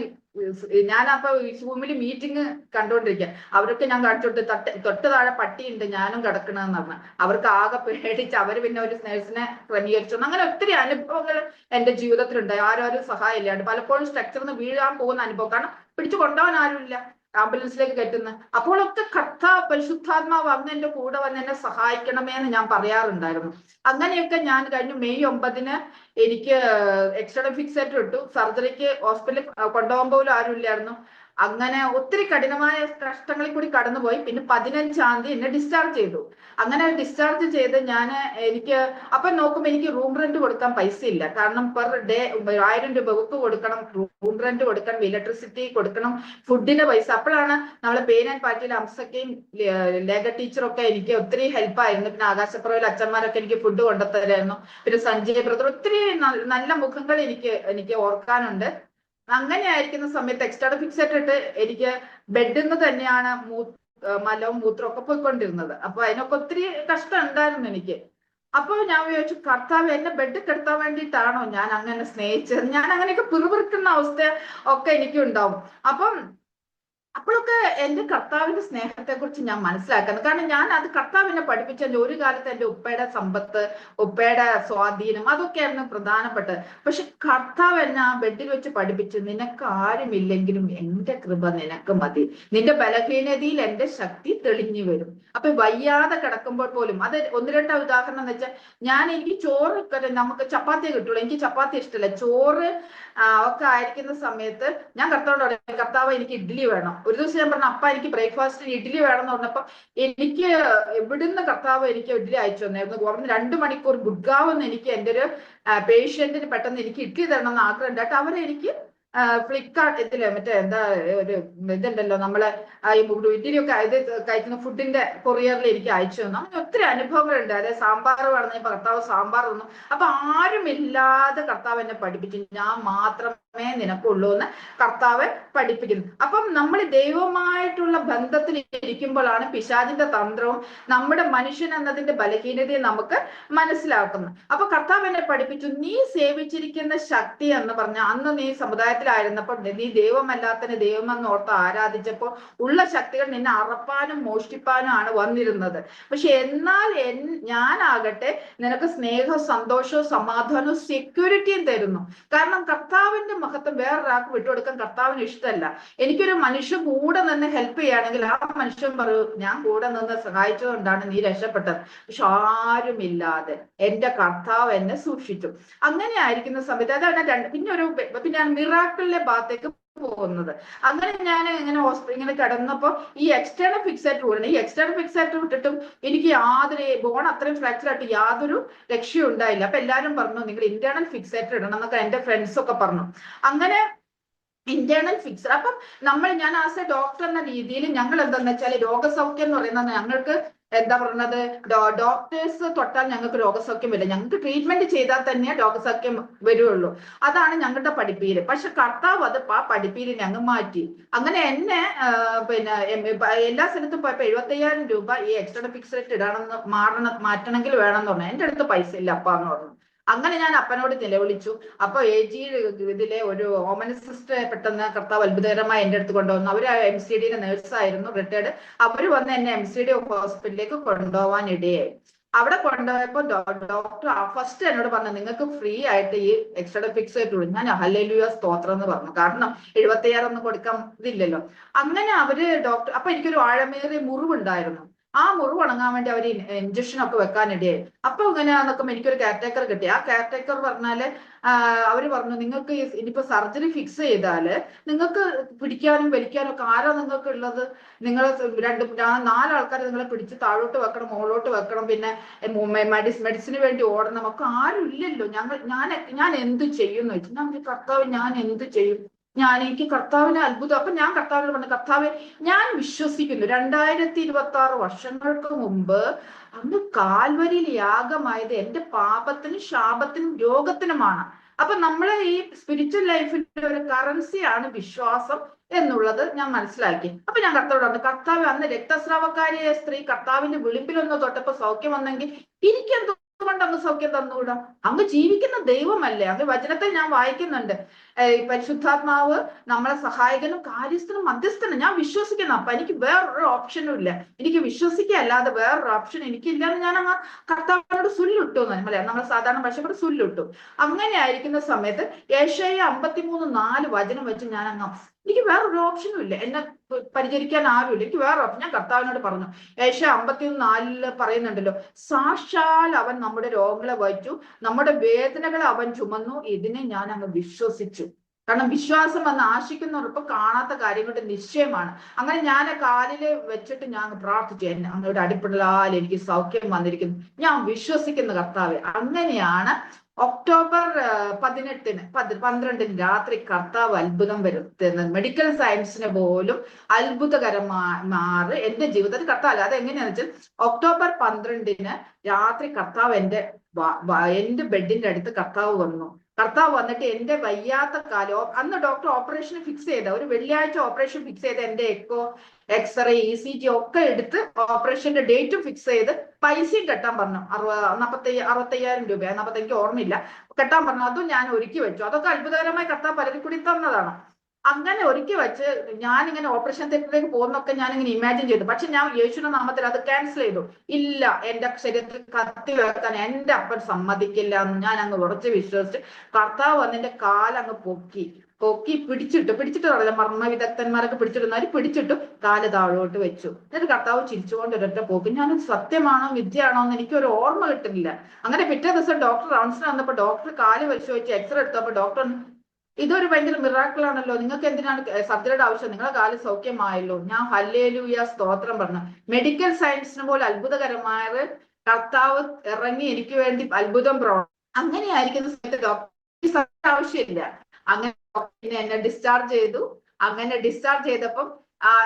ഞാനപ്പോ സൂമിൽ മീറ്റിംഗ് കണ്ടുകൊണ്ടിരിക്കുക, അവർക്ക് ഞാൻ കാണിച്ചു കൊടുത്ത് തൊട്ട് താഴെ പട്ടിയുണ്ട് ഞാനും കിടക്കണമെന്ന് പറഞ്ഞു. അവർക്ക് ആകെ പേടിച്ച് അവര് പിന്നെ ഒരു നേഴ്സിനെ ക്രമീകരിച്ചു. അങ്ങനെ ഒത്തിരി അനുഭവങ്ങൾ എന്റെ ജീവിതത്തിലുണ്ടായി. ആരും സഹായം ഇല്ലാണ്ട് പലപ്പോഴും സ്ട്രക്ചറിന്ന് വീഴാൻ പോകുന്ന അനുഭവം. കാരണം പിടിച്ചു കൊണ്ടുപോകാൻ ആരുമില്ല, ആംബുലൻസിലേക്ക് കയറ്റുന്നത്. അപ്പോഴൊക്കെ കർത്താവ് പരിശുദ്ധാത്മാവ് അങ്ങ് എന്റെ കൂടെ വന്ന് എന്നെ സഹായിക്കണമേ എന്ന് ഞാൻ പറയാറുണ്ടായിരുന്നു. അങ്ങനെയൊക്കെ ഞാൻ കഴിഞ്ഞ മെയ് 9 എനിക്ക് എക്സ്റ്റേണൽ ഫിക്സേറ്റർ ഇട്ടു. സർജറിക്ക് ഹോസ്പിറ്റലിൽ കൊണ്ടുപോകാൻ പോലും ആരും ഇല്ലായിരുന്നു. അങ്ങനെ ഒത്തിരി കഠിനമായ കഷ്ടങ്ങളിൽ കൂടി കടന്നുപോയി. പിന്നെ 15-ാം തീയതി എന്നെ ഡിസ്ചാർജ് ചെയ്തു. അങ്ങനെ ഡിസ്ചാർജ് ചെയ്ത് എനിക്ക് അപ്പൊ നോക്കുമ്പോ എനിക്ക് റൂം റെന്റ് കൊടുക്കാൻ പൈസ ഇല്ല. കാരണം പെർ ഡേ 1000 രൂപ ബുക്ക് കൊടുക്കണം, റൂം റെന്റ് കൊടുക്കണം, ഇലക്ട്രിസിറ്റി കൊടുക്കണം, ഫുഡിന്റെ പൈസ. അപ്പോഴാണ് നമ്മളെ പെയിൻ ആൻഡ് പാറ്റിയിൽ അംസക്കയും ലേഖ ടീച്ചറൊക്കെ എനിക്ക് ഒത്തിരി ഹെൽപ്പായിരുന്നു. പിന്നെ ആകാശപ്പുറയിൽ അച്ഛന്മാരൊക്കെ എനിക്ക് ഫുഡ് കൊണ്ടുത്തരായിരുന്നു. പിന്നെ സഞ്ജയ് ബ്രദർ, ഒത്തിരി നല്ല മുഖങ്ങൾ എനിക്ക് ഓർക്കാനുണ്ട്. അങ്ങനെ ആയിരിക്കുന്ന സമയത്ത് എക്സ്റ്റേണൽ ഫിക്സേറ്റർ ഇട്ട് എനിക്ക് ബെഡിൽ നിന്ന് തന്നെയാണ് മലവും മൂത്രവും ഒക്കെ പോയിക്കൊണ്ടിരുന്നത്. അപ്പൊ അതിനൊക്കെ ഒത്തിരി കഷ്ടം ഉണ്ടായിരുന്നു എനിക്ക്. അപ്പൊ ഞാൻ വിചാരിച്ചു കർത്താവ് എന്നെ ബെഡിൽ കിടത്താൻ വേണ്ടിയിട്ടാണോ ഞാൻ അങ്ങനെ സ്നേഹിച്ചത്, ഞാൻ അങ്ങനെയൊക്കെ പിറുപിറുക്കുന്ന അവസ്ഥ ഒക്കെ എനിക്കുണ്ടാവും. അപ്പോഴൊക്കെ എന്റെ കർത്താവിന്റെ സ്നേഹത്തെ കുറിച്ച് ഞാൻ മനസ്സിലാക്കുന്നത്. കാരണം ഞാൻ അത് കർത്താവിനെ പഠിപ്പിച്ച ഒരു കാലത്ത് എന്റെ ഉപ്പയുടെ സമ്പത്ത്, ഉപ്പയുടെ സ്വാധീനം, അതൊക്കെയായിരുന്നു പ്രധാനപ്പെട്ടത്. പക്ഷെ കർത്താവ് എന്നെ ആ ബെഡിൽ വെച്ച് പഠിപ്പിച്ച്, നിനക്ക് ആരുമില്ലെങ്കിലും എന്റെ കൃപ നിനക്ക് മതി, നിന്റെ ബലഹീനതയിൽ എന്റെ ശക്തി തെളിഞ്ഞു വരും. അപ്പൊ വയ്യാതെ കിടക്കുമ്പോൾ പോലും, അത് 1-2 ഉദാഹരണം എന്ന് വെച്ചാൽ, എനിക്ക് ചോറ്, നമുക്ക് ചപ്പാത്തി കിട്ടുള്ളൂ, എനിക്ക് ചപ്പാത്തി ഇഷ്ടമല്ല, ചോറ് ഒക്കെ ആയിരിക്കുന്ന സമയത്ത് ഞാൻ കർത്താവോട് പറയും, കർത്താവ് എനിക്ക് ഇഡ്ഡലി വേണം. ഒരു ദിവസം ഞാൻ പറഞ്ഞു, അപ്പ എനിക്ക് ബ്രേക്ക്ഫാസ്റ്റിന് ഇഡ്ഡലി വേണം എന്ന് പറഞ്ഞപ്പോ എനിക്ക് എവിടുന്ന് കർത്താവ് എനിക്ക് ഇഡ്ഡലി അയച്ചു തന്നായിരുന്നു. അവിടുന്ന് 2 മണിക്കൂർ ഗുഡ്ഗാവെന്ന് എനിക്ക് എൻ്റെ ഒരു പേഷ്യന്റിന് പെട്ടെന്ന് എനിക്ക് ഇഡ്ഡലി തരണം എന്ന് ആഗ്രഹം ഉണ്ടായിട്ട് അവരെനിക്ക് ഫ്ലിപ്കാർട്ട് ഇതില് മറ്റേ എന്താ ഒരു ഇതുണ്ടല്ലോ നമ്മളെ ഈ ഇഡ്ഡലിയൊക്കെ ഇത് കഴിക്കുന്ന ഫുഡിന്റെ കൊറിയറിൽ എനിക്ക് അയച്ചു തന്നു. അങ്ങനെ ഒത്തിരി അനുഭവങ്ങളുണ്ട്. അതായത് സാമ്പാർ വേണമെന്ന് കർത്താവ് സാമ്പാർ തന്നു. അപ്പൊ ആരുമില്ലാതെ കർത്താവ് എന്നെ പഠിപ്പിച്ചു, ഞാൻ മാത്രമേ നിനക്കുള്ളൂ എന്ന് കർത്താവ് പഠിപ്പിക്കുന്നു. അപ്പം നമ്മൾ ദൈവമായിട്ടുള്ള ബന്ധത്തിൽ ഇരിക്കുമ്പോഴാണ് പിശാചിന്റെ തന്ത്രവും നമ്മുടെ മനുഷ്യൻ എന്നതിന്റെ ബലഹീനതയും നമുക്ക് മനസ്സിലാക്കുന്നത്. അപ്പൊ കർത്താവ് എന്നെ പഠിപ്പിച്ചു, നീ സേവിച്ചിരിക്കുന്ന ശക്തി എന്ന് പറഞ്ഞാൽ, അന്ന് നീ സമുദായത്തിലായിരുന്നപ്പോൾ നീ ദൈവമല്ലാത്തതിന് ദൈവമെന്ന് ഓർത്ത് ആരാധിച്ചപ്പോൾ ഉള്ള ശക്തികൾ നിന്നെ അറപ്പാനും മോഷ്ടിപ്പാനും ആണ് വന്നിരുന്നത്. പക്ഷെ എന്നാൽ ഞാനാകട്ടെ നിനക്ക് സ്നേഹവും സന്തോഷവും സമാധാനവും സെക്യൂരിറ്റിയും തരുന്നു. കാരണം കർത്താവിന്റെ മഹത്വം വേറൊരാൾക്ക് വിട്ടുകൊടുക്കാൻ കർത്താവിന് ഇഷ്ടമല്ല. എനിക്കൊരു മനുഷ്യൻ കൂടെ നിന്ന് ഹെൽപ്പ് ചെയ്യുകയാണെങ്കിൽ ആ മനുഷ്യൻ പറയൂ, ഞാൻ കൂടെ നിന്ന് സഹായിച്ചതുകൊണ്ടാണ് നീ രക്ഷപ്പെട്ടത്. പക്ഷെ ആരുമില്ലാതെ എന്റെ കർത്താവ് എന്നെ സൂക്ഷിച്ചു. അങ്ങനെ ആയിരിക്കുന്ന സമയത്ത് അതാണ് പിന്നെ മിറാക്കിളിലെ ഭാഗത്തേക്ക് പോകുന്നത്. അങ്ങനെ ഞാൻ ഇങ്ങനെ കിടന്നപ്പോ ഈ എക്സ്റ്റേണൽ ഫിക്സേറ്റർ കൂടെ, ഈ എക്സ്റ്റേണൽ ഫിക്സേറ്റർ വിട്ടിട്ടും എനിക്ക് യാതൊരു ബോൺ അത്രയും ഫ്രാക്ചർ ആയിട്ട് യാതൊരു രക്ഷയും ഉണ്ടായില്ല. അപ്പൊ എല്ലാരും പറഞ്ഞു, നിങ്ങൾ ഇന്റേണൽ ഫിക്സേറ്റർ ഇടണം എന്നൊക്കെ എന്റെ ഫ്രണ്ട്സ് ഒക്കെ പറഞ്ഞു. അങ്ങനെ ഇന്റേണൽ ഫിക്സർ. അപ്പം ഞാൻ ആസ് എ ഡോക്ടർ എന്ന രീതിയിൽ ഞങ്ങൾ എന്താന്ന് വെച്ചാൽ രോഗസൗഖ്യം എന്ന് പറയുന്നത് ഞങ്ങൾക്ക് എന്താ പറയുന്നത്, ഡോക്ടേഴ്സ് തൊട്ടാൽ ഞങ്ങൾക്ക് രോഗസൗഖ്യം വരില്ല, ഞങ്ങൾക്ക് ട്രീറ്റ്മെന്റ് ചെയ്താൽ തന്നെ രോഗസൗഖ്യം വരുള്ളൂ. അതാണ് ഞങ്ങളുടെ പഠിപ്പീര്. പക്ഷെ കർത്താവ് അത് ആ പഠിപ്പീര് ഞങ്ങൾ മാറ്റി. അങ്ങനെ എന്നെ പിന്നെ എല്ലാ സ്ഥലത്തും പോയപ്പോ 75,000 രൂപ ഈ എക്സ്ട്രാ ഫിക്സ് റേറ്റ് മാറ്റണമെങ്കിൽ വേണമെന്ന് പറഞ്ഞു. എന്റെ അടുത്ത് പൈസ ഇല്ല അപ്പാന്ന് പറഞ്ഞു. അങ്ങനെ ഞാൻ അപ്പനോട് നിലവിളിച്ചു. അപ്പൊ AG ഇതിലെ ഒരു ഓമന സിസ്റ്റർ പെട്ടെന്ന് കർത്താവ് അത്ഭുതകരമായി എന്റെ അടുത്ത് കൊണ്ടുവന്നു. അവര് MCD നേഴ്സായിരുന്നു, റിട്ടയർഡ്. അവര് വന്ന് എന്നെ MCD ഹോസ്പിറ്റലിലേക്ക് കൊണ്ടുപോകാൻ ഇടയായി. അവിടെ കൊണ്ടുപോയപ്പോ ഡോക്ടർ ഫസ്റ്റ് എന്നോട് പറഞ്ഞു, നിങ്ങൾക്ക് ഫ്രീ ആയിട്ട് ഈ എക്സ്ട്രാ ഫിക്സ് ആയിട്ടുള്ളൂ. ഞാൻ ഹല്ലേലൂയ സ്തോത്രം എന്ന് പറഞ്ഞു. കാരണം 76 ഒന്നും കൊടുക്കാൻ ഇതില്ലല്ലോ. അങ്ങനെ അവര് ഡോക്ടർ, അപ്പൊ എനിക്കൊരു ആഴമേറിയ മുറിവുണ്ടായിരുന്നു. ആ മുറിവ് ഉണങ്ങാൻ വേണ്ടി അവർ ഇഞ്ചക്ഷൻ ഒക്കെ വെക്കാനിടയായി. അപ്പൊ ഇങ്ങനെ നോക്കുമ്പോൾ എനിക്കൊരു കെയർടേക്കർ കിട്ടി. ആ കെയർടേക്കർ പറഞ്ഞാല് അവര് പറഞ്ഞു, നിങ്ങൾക്ക് ഇനിയിപ്പോ സർജറി ഫിക്സ് ചെയ്താല് നിങ്ങൾക്ക് പിടിക്കാനും വലിക്കാനും ഒക്കെ ആരോ നിങ്ങൾക്ക് ഉള്ളത്, നിങ്ങൾ 4 ആൾക്കാർ നിങ്ങളെ പിടിച്ച് താഴോട്ട് വെക്കണം, മുകളിലോട്ട് വെക്കണം, പിന്നെ മെഡിസിന് വേണ്ടി ഓടണം, ഒക്കെ ആരും ഇല്ലല്ലോ. ഞാൻ എന്ത് ചെയ്യും എന്ന് വെച്ചു. ഞാൻ കർത്താവ് ഞാൻ എന്ത് ചെയ്യും, എനിക്ക് കർത്താവിനെ അത്ഭുതം. അപ്പൊ ഞാൻ കർത്താവിനോട് പറഞ്ഞു, കർത്താവ് ഞാൻ വിശ്വസിക്കുന്നു 2026 വർഷങ്ങൾക്ക് മുമ്പ് അന്ന് കാൽവരിയിൽ യാഗമായത് എന്റെ പാപത്തിനും ശാപത്തിനും രോഗത്തിനുമാണ്. അപ്പൊ നമ്മളെ ഈ സ്പിരിച്വൽ ലൈഫിന്റെ ഒരു കറൻസിയാണ് വിശ്വാസം എന്നുള്ളത് ഞാൻ മനസ്സിലാക്കി. അപ്പൊ ഞാൻ കർത്താവോട് പറഞ്ഞു, കർത്താവ് അന്ന് രക്തസ്രാവക്കാരിയായ സ്ത്രീ കർത്താവിന്റെ വിളിമ്പിലൊന്ന് തൊട്ടപ്പോ സൗഖ്യം വന്നെങ്കിൽ എനിക്കെന്തോ കൊണ്ട് അങ്ങ് സൗഖ്യം തന്നുകൂടാ? അങ്ങ് ജീവിക്കുന്ന ദൈവമല്ലേ? അങ്ങ് വചനത്തിൽ ഞാൻ വായിക്കുന്നുണ്ട്, പരിശുദ്ധാത്മാവ് നമ്മളെ സഹായകനും കാര്യസ്ഥനും മധ്യസ്ഥനും. ഞാൻ വിശ്വസിക്കുന്നു. അപ്പൊ എനിക്ക് വേറൊരു ഓപ്ഷനും ഇല്ല. എനിക്ക് വിശ്വസിക്കല്ലാതെ വേറൊരു ഓപ്ഷൻ എനിക്കില്ല എന്ന് ഞാൻ അങ്ങ് കർത്താവിനോട് സുല്ലിട്ടു. നമ്മൾ സാധാരണ ഭാഷയോട് സുല്ലിട്ടു. അങ്ങനെ ആയിരിക്കുന്ന സമയത്ത് ഏശയ്യ 53:4 വചനം വെച്ച് ഞാൻ അങ്ങ്, എനിക്ക് വേറൊരു ഓപ്ഷനും ഇല്ല, എന്നെ പരിചരിക്കാൻ ആരുമില്ല, എനിക്ക് വേറെ ഓപ്ഷൻ. ഞാൻ കർത്താവിനോട് പറഞ്ഞു. ഏശയ്യ 51:4 പറയുന്നുണ്ടല്ലോ, സാക്ഷാൽ അവൻ നമ്മുടെ രോഗങ്ങളെ വഹിച്ചു, നമ്മുടെ വേദനകളെ അവൻ ചുമന്നു, ഇതിനെ ഞാൻ അങ്ങ് വിശ്വസിച്ചു. കാരണം വിശ്വാസം വന്ന് ആശിക്കുന്നവർക്ക് കാണാത്ത കാര്യങ്ങളുടെ നിശ്ചയമാണ്. അങ്ങനെ ഞാൻ കാലില് വെച്ചിട്ട് ഞാൻ പ്രാർത്ഥിച്ചു, അങ്ങയുടെ അടിപ്പിടലാൽ എനിക്ക് സൗഖ്യം വന്നിരിക്കുന്നു, ഞാൻ വിശ്വസിക്കുന്ന കർത്താവ്. അങ്ങനെയാണ് ഒക്ടോബർ 12 രാത്രി കർത്താവ് അത്ഭുതം വരുത്തുന്നത്. മെഡിക്കൽ സയൻസിന് പോലും അത്ഭുതകരമാറ് എന്റെ ജീവിതത്തിൽ കർത്താവ്. അതെങ്ങനെയാന്ന് വെച്ചാൽ ഒക്ടോബർ 12 രാത്രി കർത്താവ് എന്റെ ബെഡിന്റെ അടുത്ത് കർത്താവ് വന്നു. കർത്താവ് വന്നിട്ട് എന്റെ വയ്യാത്ത കാലം, അന്ന് ഡോക്ടർ ഓപ്പറേഷൻ ഫിക്സ് ചെയ്ത, ഒരു വെള്ളിയാഴ്ച ഓപ്പറേഷൻ ഫിക്സ് ചെയ്ത് എന്റെ എക്കോ, എക്സ്റേ, ECG ഒക്കെ എടുത്ത് ഓപ്പറേഷന്റെ ഡേറ്റും ഫിക്സ് ചെയ്ത് പൈസയും കെട്ടാൻ പറഞ്ഞു. 65,000 രൂപ, എനിക്ക് ഓർമ്മയില്ല, കെട്ടാൻ പറഞ്ഞു. അതും ഞാൻ ഒരുക്കി വെച്ചു. അതൊക്കെ അത്ഭുതകരമായി കർത്താവ് പലരും കൂടി തന്നതാണ്. അങ്ങനെ ഒരുക്കി വെച്ച് ഞാനിങ്ങനെ ഓപ്പറേഷൻ തിയേറ്ററിലേക്ക് പോകുന്നൊക്കെ ഞാനിങ്ങനെ ഇമാജിൻ ചെയ്തു. പക്ഷെ ഞാൻ യേശുവിന്റെ നാമത്തിൽ അത് ക്യാൻസൽ ചെയ്തു. ഇല്ല, എന്റെ ശരീരത്തിൽ കത്തി വെക്കാൻ എന്റെ അപ്പൻ സമ്മതിക്കില്ല എന്ന് ഞാൻ അങ്ങ് ഉറച്ച് വിശ്വസിച്ച് കർത്താവ് വന്നെന്റെ കാലങ്ങ് പൊക്കി പിടിച്ചിട്ട് പറഞ്ഞ മർമ്മ വിദഗ്ധന്മാരൊക്കെ പിടിച്ചിട്ടു കാല് താഴോട്ട് വെച്ചു. എന്നിട്ട് കർത്താവ് ചിരിച്ചുകൊണ്ട് ഒരൊറ്റ പോക്ക്. ഞാൻ സത്യമാണോ വിദ്യയാണോ എന്ന് എനിക്കൊരു ഓർമ്മ കിട്ടുന്നില്ല. അങ്ങനെ പിറ്റേ ദിവസം ഡോക്ടർ റൗൺസിന് വന്നപ്പോ ഡോക്ടർ കാല് പരിശോധിച്ച് എക്സ്റേ എടുത്തപ്പോ ഡോക്ടർ, ഇതൊരു ഭയങ്കര മിറാക്കിൾ ആണല്ലോ, നിങ്ങൾക്ക് എന്തിനാണ് സർജറിയുടെ ആവശ്യം, നിങ്ങളെ കാല് സൗഖ്യമായല്ലോ. ഞാൻ ഹല്ലേലൂയ സ്തോത്രം പറഞ്ഞു. മെഡിക്കൽ സയൻസിന് പോലെ അത്ഭുതകരമായ കർത്താവ് ഇറങ്ങി എനിക്ക് വേണ്ടി അത്ഭുതം അങ്ങനെയായിരിക്കുന്ന സമയത്ത് ഡോക്ടർ ആവശ്യമില്ല. അങ്ങനെ പിന്നെ എന്നെ ഡിസ്ചാർജ് ചെയ്തു. അങ്ങനെ ഡിസ്ചാർജ് ചെയ്തപ്പം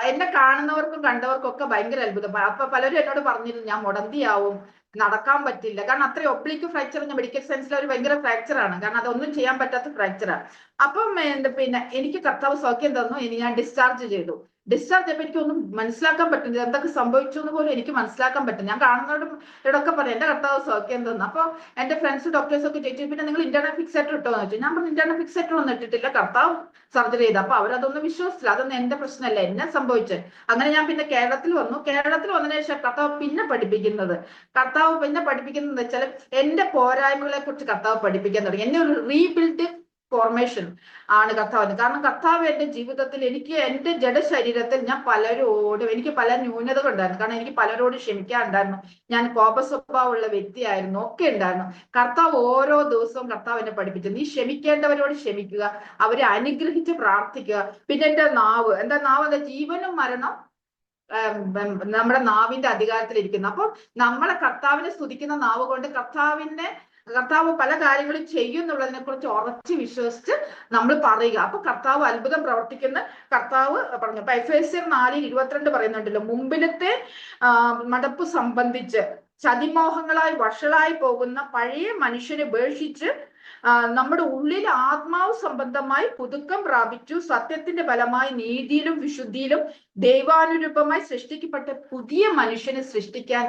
എന്നെ കാണുന്നവർക്കും കണ്ടവർക്കും ഒക്കെ ഭയങ്കര അത്ഭുതം. അപ്പൊ പലരും എന്നോട് പറഞ്ഞിരുന്നു ഞാൻ മുടന്തിയാവും, നടക്കാൻ പറ്റില്ല. കാരണം അത്രയും ഒബ്ലിക്ക് ഫ്രാക്ചർ മെഡിക്കൽ സയൻസിൽ ഒരു ഭയങ്കര ഫ്രാക്ചർ ആണ്. കാരണം അതൊന്നും ചെയ്യാൻ പറ്റാത്ത ഫ്രാക്ചറാണ്. അപ്പം പിന്നെ എനിക്ക് കർത്താവ് സൗഖ്യം തന്നു. ഇനി ഞാൻ ഡിസ്ചാർജ് ചെയ്തു. ഡിസ്ചാർജ് ചെയ്യപ്പോൾ എനിക്കൊന്നും മനസ്സിലാക്കാൻ പറ്റുന്നില്ല, എന്തൊക്കെ സംഭവിച്ചു എന്ന് പോലും എനിക്ക് മനസ്സിലാക്കാൻ പറ്റും. ഞാൻ കാണുന്നവരോടൊക്കെ പറയാം എന്റെ കർത്താവ് സൗഖ്യം തന്നു. അപ്പൊ എന്റെ ഫ്രണ്ട്സ് ഡോക്ടേഴ്സ് ഒക്കെ ചോദിച്ചു, പിന്നെ നിങ്ങൾ ഇന്റർണൽ ഫിക്സേറ്റർ ഇട്ടോ എന്ന് ചോദിച്ചു. ഞാൻ പറഞ്ഞു ഇന്റർണൽ ഫിക്സേറ്റർ ഒന്നും ഇട്ടിട്ടില്ല, കർത്താവ് സർജറി ചെയ്ത്. അപ്പൊ അവരതൊന്നും വിശ്വസിച്ചില്ല. അതൊന്നും എന്റെ പ്രശ്നമല്ല, എന്നെ സംഭവിച്ചത്. അങ്ങനെ ഞാൻ പിന്നെ കേരളത്തിൽ വന്നു. കേരളത്തിൽ വന്നതിന് ശേഷം കർത്താവ് പിന്നെ പഠിപ്പിക്കുന്നത് വെച്ചാൽ എന്റെ പോരായ്മകളെ കുറിച്ച് കർത്താവ് പഠിപ്പിക്കാൻ തുടങ്ങി. എന്നെ ഒരു റീബിൽഡ് ഫോർമേഷൻ ആണ് കർത്താവ്. കാരണം കർത്താവ് എന്റെ ജീവിതത്തിൽ എന്റെ ജഡശരീരത്തിൽ എനിക്ക് പല ന്യൂനതകൾ ഉണ്ടായിരുന്നു. കാരണം എനിക്ക് പലരോട് ക്ഷമിക്കാനുണ്ടായിരുന്നു, ഞാൻ കോപ സ്വഭാവമുള്ള വ്യക്തിയായിരുന്നു, ഒക്കെ ഉണ്ടായിരുന്നു. കർത്താവ് ഓരോ ദിവസവും കർത്താവ് എന്നെ പഠിപ്പിച്ചു, നീ ക്ഷമിക്കേണ്ടവരോട് ക്ഷമിക്കുക, അവരെ അനുഗ്രഹിച്ച് പ്രാർത്ഥിക്കുക. പിന്നെ എന്റെ നാവ് എന്താ ജീവനും മരണം നമ്മുടെ നാവിന്റെ അധികാരത്തിൽ ഇരിക്കുന്നു. അപ്പം നമ്മളെ കർത്താവിനെ സ്തുതിക്കുന്ന നാവ് കൊണ്ട് കർത്താവിന്റെ കർത്താവ് പല കാര്യങ്ങളും ചെയ്യും എന്നുള്ളതിനെ കുറിച്ച് ഉറച്ച് വിശ്വസിച്ച് നമ്മൾ പറയുക. അപ്പൊ കർത്താവ് അത്ഭുതം പ്രവർത്തിക്കുന്ന കർത്താവ് പറഞ്ഞു. അപ്പൊ എഫേസ്യർ 4:22 പറയുന്നുണ്ടല്ലോ, മുമ്പിലത്തെ മടപ്പ് സംബന്ധിച്ച് ചതിമോഹങ്ങളായി വഷളായി പോകുന്ന പഴയ മനുഷ്യനെ ഉപേക്ഷിച്ച് നമ്മുടെ ഉള്ളിൽ ആത്മാവ് സംബന്ധമായി പുതുക്കം പ്രാപിച്ചു സത്യത്തിന്റെ ഫലമായി നീതിയിലും വിശുദ്ധിയിലും ദൈവാനുരൂപമായി സൃഷ്ടിക്കപ്പെട്ട പുതിയ മനുഷ്യനെ സൃഷ്ടിക്കാൻ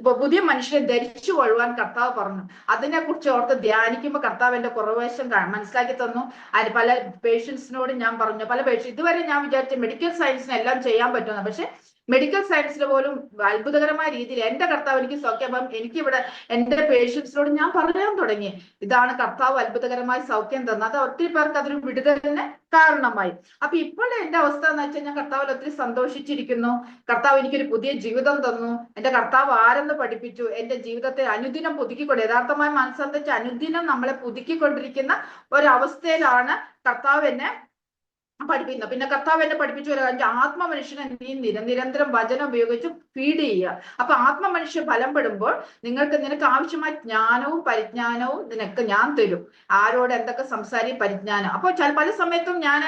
പുതിയ മനുഷ്യനെ ധരിച്ചു കൊള്ളുവാൻ കർത്താവ് പറഞ്ഞു. അതിനെ കുറിച്ച് ഓർത്ത് ധ്യാനിക്കുമ്പോൾ കർത്താവ് എന്റെ കുറവശം മനസ്സിലാക്കി തന്നു. അതിന് പല പേഷ്യൻസിനോട് ഞാൻ പറഞ്ഞു, പല പേഷ്യൻസ് ഇതുവരെ ഞാൻ വിചാരിച്ച മെഡിക്കൽ സയൻസിന് എല്ലാം ചെയ്യാൻ പറ്റുമെന്ന്, പക്ഷെ മെഡിക്കൽ സയൻസിൽ പോലും അത്ഭുതകരമായ രീതിയിൽ എന്റെ കർത്താവ് എനിക്ക് സൗഖ്യം. എനിക്കിവിടെ എന്റെ പേഷ്യൻസിനോട് ഞാൻ പറയാൻ തുടങ്ങി, ഇതാണ് കർത്താവ് അത്ഭുതകരമായി സൗഖ്യം തന്നത്. അത് ഒത്തിരി പേർക്ക് അതൊരു വിടുതലിന് കാരണമായി. അപ്പൊ ഇപ്പോൾ എന്റെ അവസ്ഥ എന്ന് വെച്ചാൽ ഞാൻ കർത്താവിൽ ഒത്തിരി സന്തോഷിച്ചിരിക്കുന്നു. കർത്താവ് എനിക്കൊരു പുതിയ ജീവിതം തന്നു. എന്റെ കർത്താവ് ആരെന്ന് പഠിപ്പിച്ചു. എന്റെ ജീവിതത്തെ അനുദിനം പുതുക്കിക്കൊണ്ട്, യഥാർത്ഥമായ മനസ്സെന്ന് അനുദിനം നമ്മളെ പുതുക്കിക്കൊണ്ടിരിക്കുന്ന ഒരവസ്ഥയിലാണ് കർത്താവ് എന്നെ പഠിപ്പിക്കുന്നത്. പിന്നെ കർത്താവ് എന്നെ പഠിപ്പിച്ചു ഒരു കാര്യം, ആത്മമനുഷ്യനെ നീ നിരന്തരം വചനം ഉപയോഗിച്ച് ഫീഡ് ചെയ്യുക. അപ്പൊ ആത്മമനുഷ്യൻ ബലപ്പെടുമ്പോൾ നിനക്ക് ആവശ്യമായ ജ്ഞാനവും പരിജ്ഞാനവും നിനക്ക് ഞാൻ തരും. ആരോട് എന്തൊക്കെ സംസാരിക്കും പരിജ്ഞാനം. അപ്പോൾ പല സമയത്തും ഞാൻ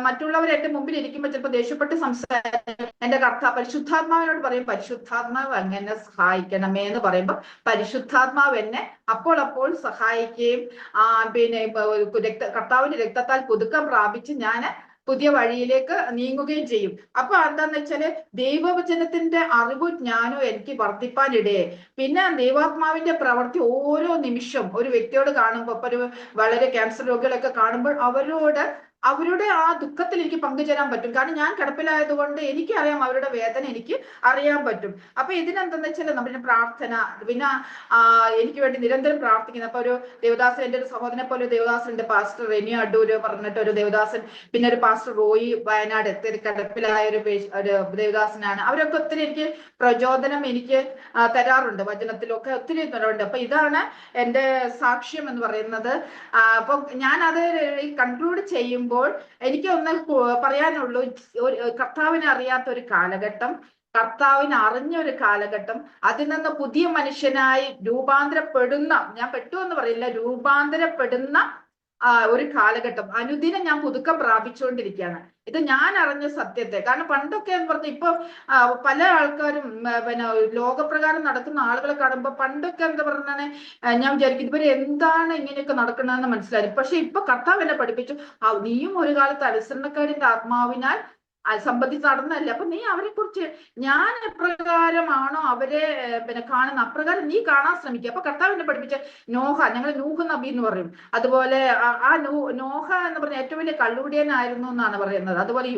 മറ്റുള്ളവർ എന്റെ മുമ്പിൽ ഇരിക്കുമ്പോൾ ചിലപ്പോൾ ദേഷ്യപ്പെട്ട് സംസാരിക്കും. എന്റെ പരിശുദ്ധാത്മാവിനോട് പറയും, പരിശുദ്ധാത്മാവ് അങ്ങനെ സഹായിക്കണമേ എന്ന് പറയുമ്പോൾ പരിശുദ്ധാത്മാവ് എന്നെ അപ്പോൾ സഹായിക്കുകയും പിന്നെ കർത്താവിന്റെ രക്തത്താൽ പുതുക്കം പ്രാപിച്ച് ഞാൻ പുതിയ വഴിയിലേക്ക് നീങ്ങുകയും ചെയ്യും. അപ്പൊ എന്താന്ന് വെച്ചാല് ദൈവവചനത്തിന്റെ അറിവും ജ്ഞാനവും എനിക്ക് വർദ്ധിപ്പാനിടയെ. പിന്നെ ദൈവാത്മാവിന്റെ പ്രവൃത്തി ഓരോ നിമിഷം ഒരു വ്യക്തിയോട് കാണുമ്പോൾ, ഇപ്പൊ ഒരു വളരെ ക്യാൻസർ രോഗികളൊക്കെ കാണുമ്പോൾ അവരുടെ ആ ദുഃഖത്തിൽ എനിക്ക് പങ്കുചേരാൻ പറ്റും. കാരണം ഞാൻ കിടപ്പിലായതുകൊണ്ട് എനിക്കറിയാം അവരുടെ വേദന എനിക്ക് അറിയാൻ പറ്റും. അപ്പൊ ഇതിനെന്താന്ന് വെച്ചാൽ നമ്മുടെ പ്രാർത്ഥന, പിന്നെ എനിക്ക് വേണ്ടി നിരന്തരം പ്രാർത്ഥിക്കുന്നത്. അപ്പൊ ഒരു ദേവദാസൻ, എന്റെ ഒരു സഹോദരനെ പോലെ ഒരു ദേവദാസനുണ്ട്, പാസ്റ്റർ റെനി അഡൂര് പറഞ്ഞിട്ട് ഒരു ദേവദാസൻ, പിന്നെ ഒരു പാസ്റ്റർ റോയി വയനാട് കിടപ്പിലായ ഒരു ദേവദാസനാണ്. അവരൊക്കെ ഒത്തിരി എനിക്ക് പ്രചോദനം എനിക്ക് തരാറുണ്ട്, വചനത്തിലൊക്കെ ഒത്തിരി തരാറുണ്ട്. അപ്പൊ ഇതാണ് എന്റെ സാക്ഷ്യം എന്ന് പറയുന്നത്. അപ്പൊ ഞാനത് കൺക്ലൂഡ് ചെയ്യുമ്പോൾ എനിക്ക് ഒന്ന് പറയാനുള്ളൂ, കർത്താവിനെ അറിയാത്ത ഒരു കാലഘട്ടം, കർത്താവിനെ അറിഞ്ഞ ഒരു കാലഘട്ടം, അതിൽ നിന്ന് പുതിയ മനുഷ്യനായി രൂപാന്തരപ്പെടുന്ന, ഞാൻ പെട്ടു എന്ന് പറയില്ല, രൂപാന്തരപ്പെടുന്ന ഒരു കാലഘട്ടം. അനുദിനം ഞാൻ പുതുക്കം പ്രാപിച്ചുകൊണ്ടിരിക്കുകയാണ്. ഇത് ഞാൻ അറിഞ്ഞ സത്യത്തെ. കാരണം പണ്ടൊക്കെ എന്ന് പറഞ്ഞാൽ ഇപ്പൊ പല ആൾക്കാരും പിന്നെ ലോകപ്രകാരം നടക്കുന്ന ആളുകളെ കാണുമ്പോൾ പണ്ടൊക്കെ എന്താ പറഞ്ഞാൽ ഞാൻ വിചാരിക്കും ഇവര് എന്താണ് ഇങ്ങനെയൊക്കെ നടക്കണമെന്ന് മനസ്സിലായി. പക്ഷെ ഇപ്പൊ കർത്താവ് എന്നെ പഠിപ്പിച്ചു, നീയും ഒരു കാലത്ത് അനുസരണക്കാരിന്റെ ആത്മാവിനാൽ സംബന്ധിച്ച് നടന്നല്ല. അപ്പൊ നീ അവരെ കുറിച്ച് ഞാൻ എപ്രകാരമാണോ അവരെ പിന്നെ കാണുന്ന അപ്രകാരം നീ കാണാൻ ശ്രമിക്കുക. അപ്പൊ കർത്താവിനെ പഠിപ്പിച്ച നോഹ, ഞങ്ങൾ നൂഹ് നബി എന്ന് പറയും. അതുപോലെ നോഹ എന്ന് പറഞ്ഞ ഏറ്റവും വലിയ കള്ളുകുടിയനായിരുന്നു എന്നാണ് പറയുന്നത്. അതുപോലെ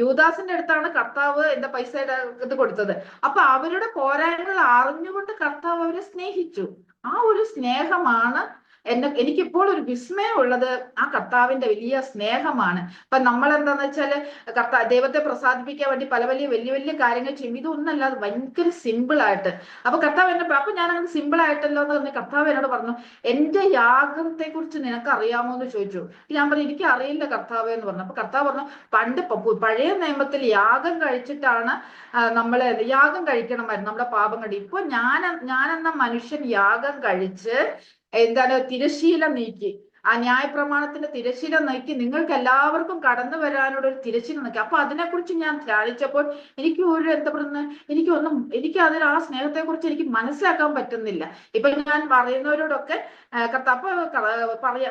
യൂദാസിന്റെ അടുത്താണ് കർത്താവ് എന്താ പൈസയുടെ ഇത് കൊടുത്തത്. അപ്പൊ അവരുടെ പോരായ്മകൾ അറിഞ്ഞുകൊണ്ട് കർത്താവ് അവരെ സ്നേഹിച്ചു. ആ ഒരു സ്നേഹമാണ് എനിക്കിപ്പോൾ ഒരു വിസ്മയം ഉള്ളത്. ആ കർത്താവിന്റെ വലിയ സ്നേഹമാണ്. അപ്പൊ നമ്മൾ എന്താന്ന് വെച്ചാല് ദൈവത്തെ പ്രസാദിപ്പിക്കാൻ വേണ്ടി വലിയ വലിയ കാര്യങ്ങൾ ചെയ്യും. ഇതൊന്നല്ല, അത് ഭയങ്കര സിമ്പിൾ ആയിട്ട്. അപ്പൊ കർത്താവ് എന്നെ, അപ്പൊ ഞാൻ അങ്ങനെ സിമ്പിൾ ആയിട്ടല്ലോ എന്ന് പറഞ്ഞ് കർത്താവ് എന്നോട് പറഞ്ഞു, എന്റെ യാഗത്തെ കുറിച്ച് നിനക്ക് അറിയാമോ എന്ന് ചോദിച്ചു. ഞാൻ പറഞ്ഞു എനിക്ക് അറിയില്ല കർത്താവ് എന്ന് പറഞ്ഞു. അപ്പൊ കർത്താവ് പറഞ്ഞു, പണ്ട് പഴയ നിയമത്തിൽ യാഗം കഴിച്ചിട്ടാണ് നമ്മള് യാഗം കഴിക്കണമായിരുന്നു നമ്മുടെ പാപം കണ്ടി. ഇപ്പൊ ഞാനെന്ന മനുഷ്യൻ യാഗം കഴിച്ച് എന്താണ് തിരശീല നീക്കി, ആ ന്യായപ്രമാണത്തിന്റെ തിരശീല നീക്കി നിങ്ങൾക്ക് എല്ലാവർക്കും കടന്നു വരാനുള്ള ഒരു തിരശീല നീക്കി. അപ്പൊ അതിനെക്കുറിച്ച് ഞാൻ ധ്യാനിച്ചപ്പോൾ എനിക്ക് ഒരു എന്താ പറയുന്നത്, എനിക്ക് അതിൽ ആ സ്നേഹത്തെ കുറിച്ച് എനിക്ക് മനസ്സിലാക്കാൻ പറ്റുന്നില്ല. ഇപ്പൊ ഞാൻ പറയുന്നവരോടൊക്കെ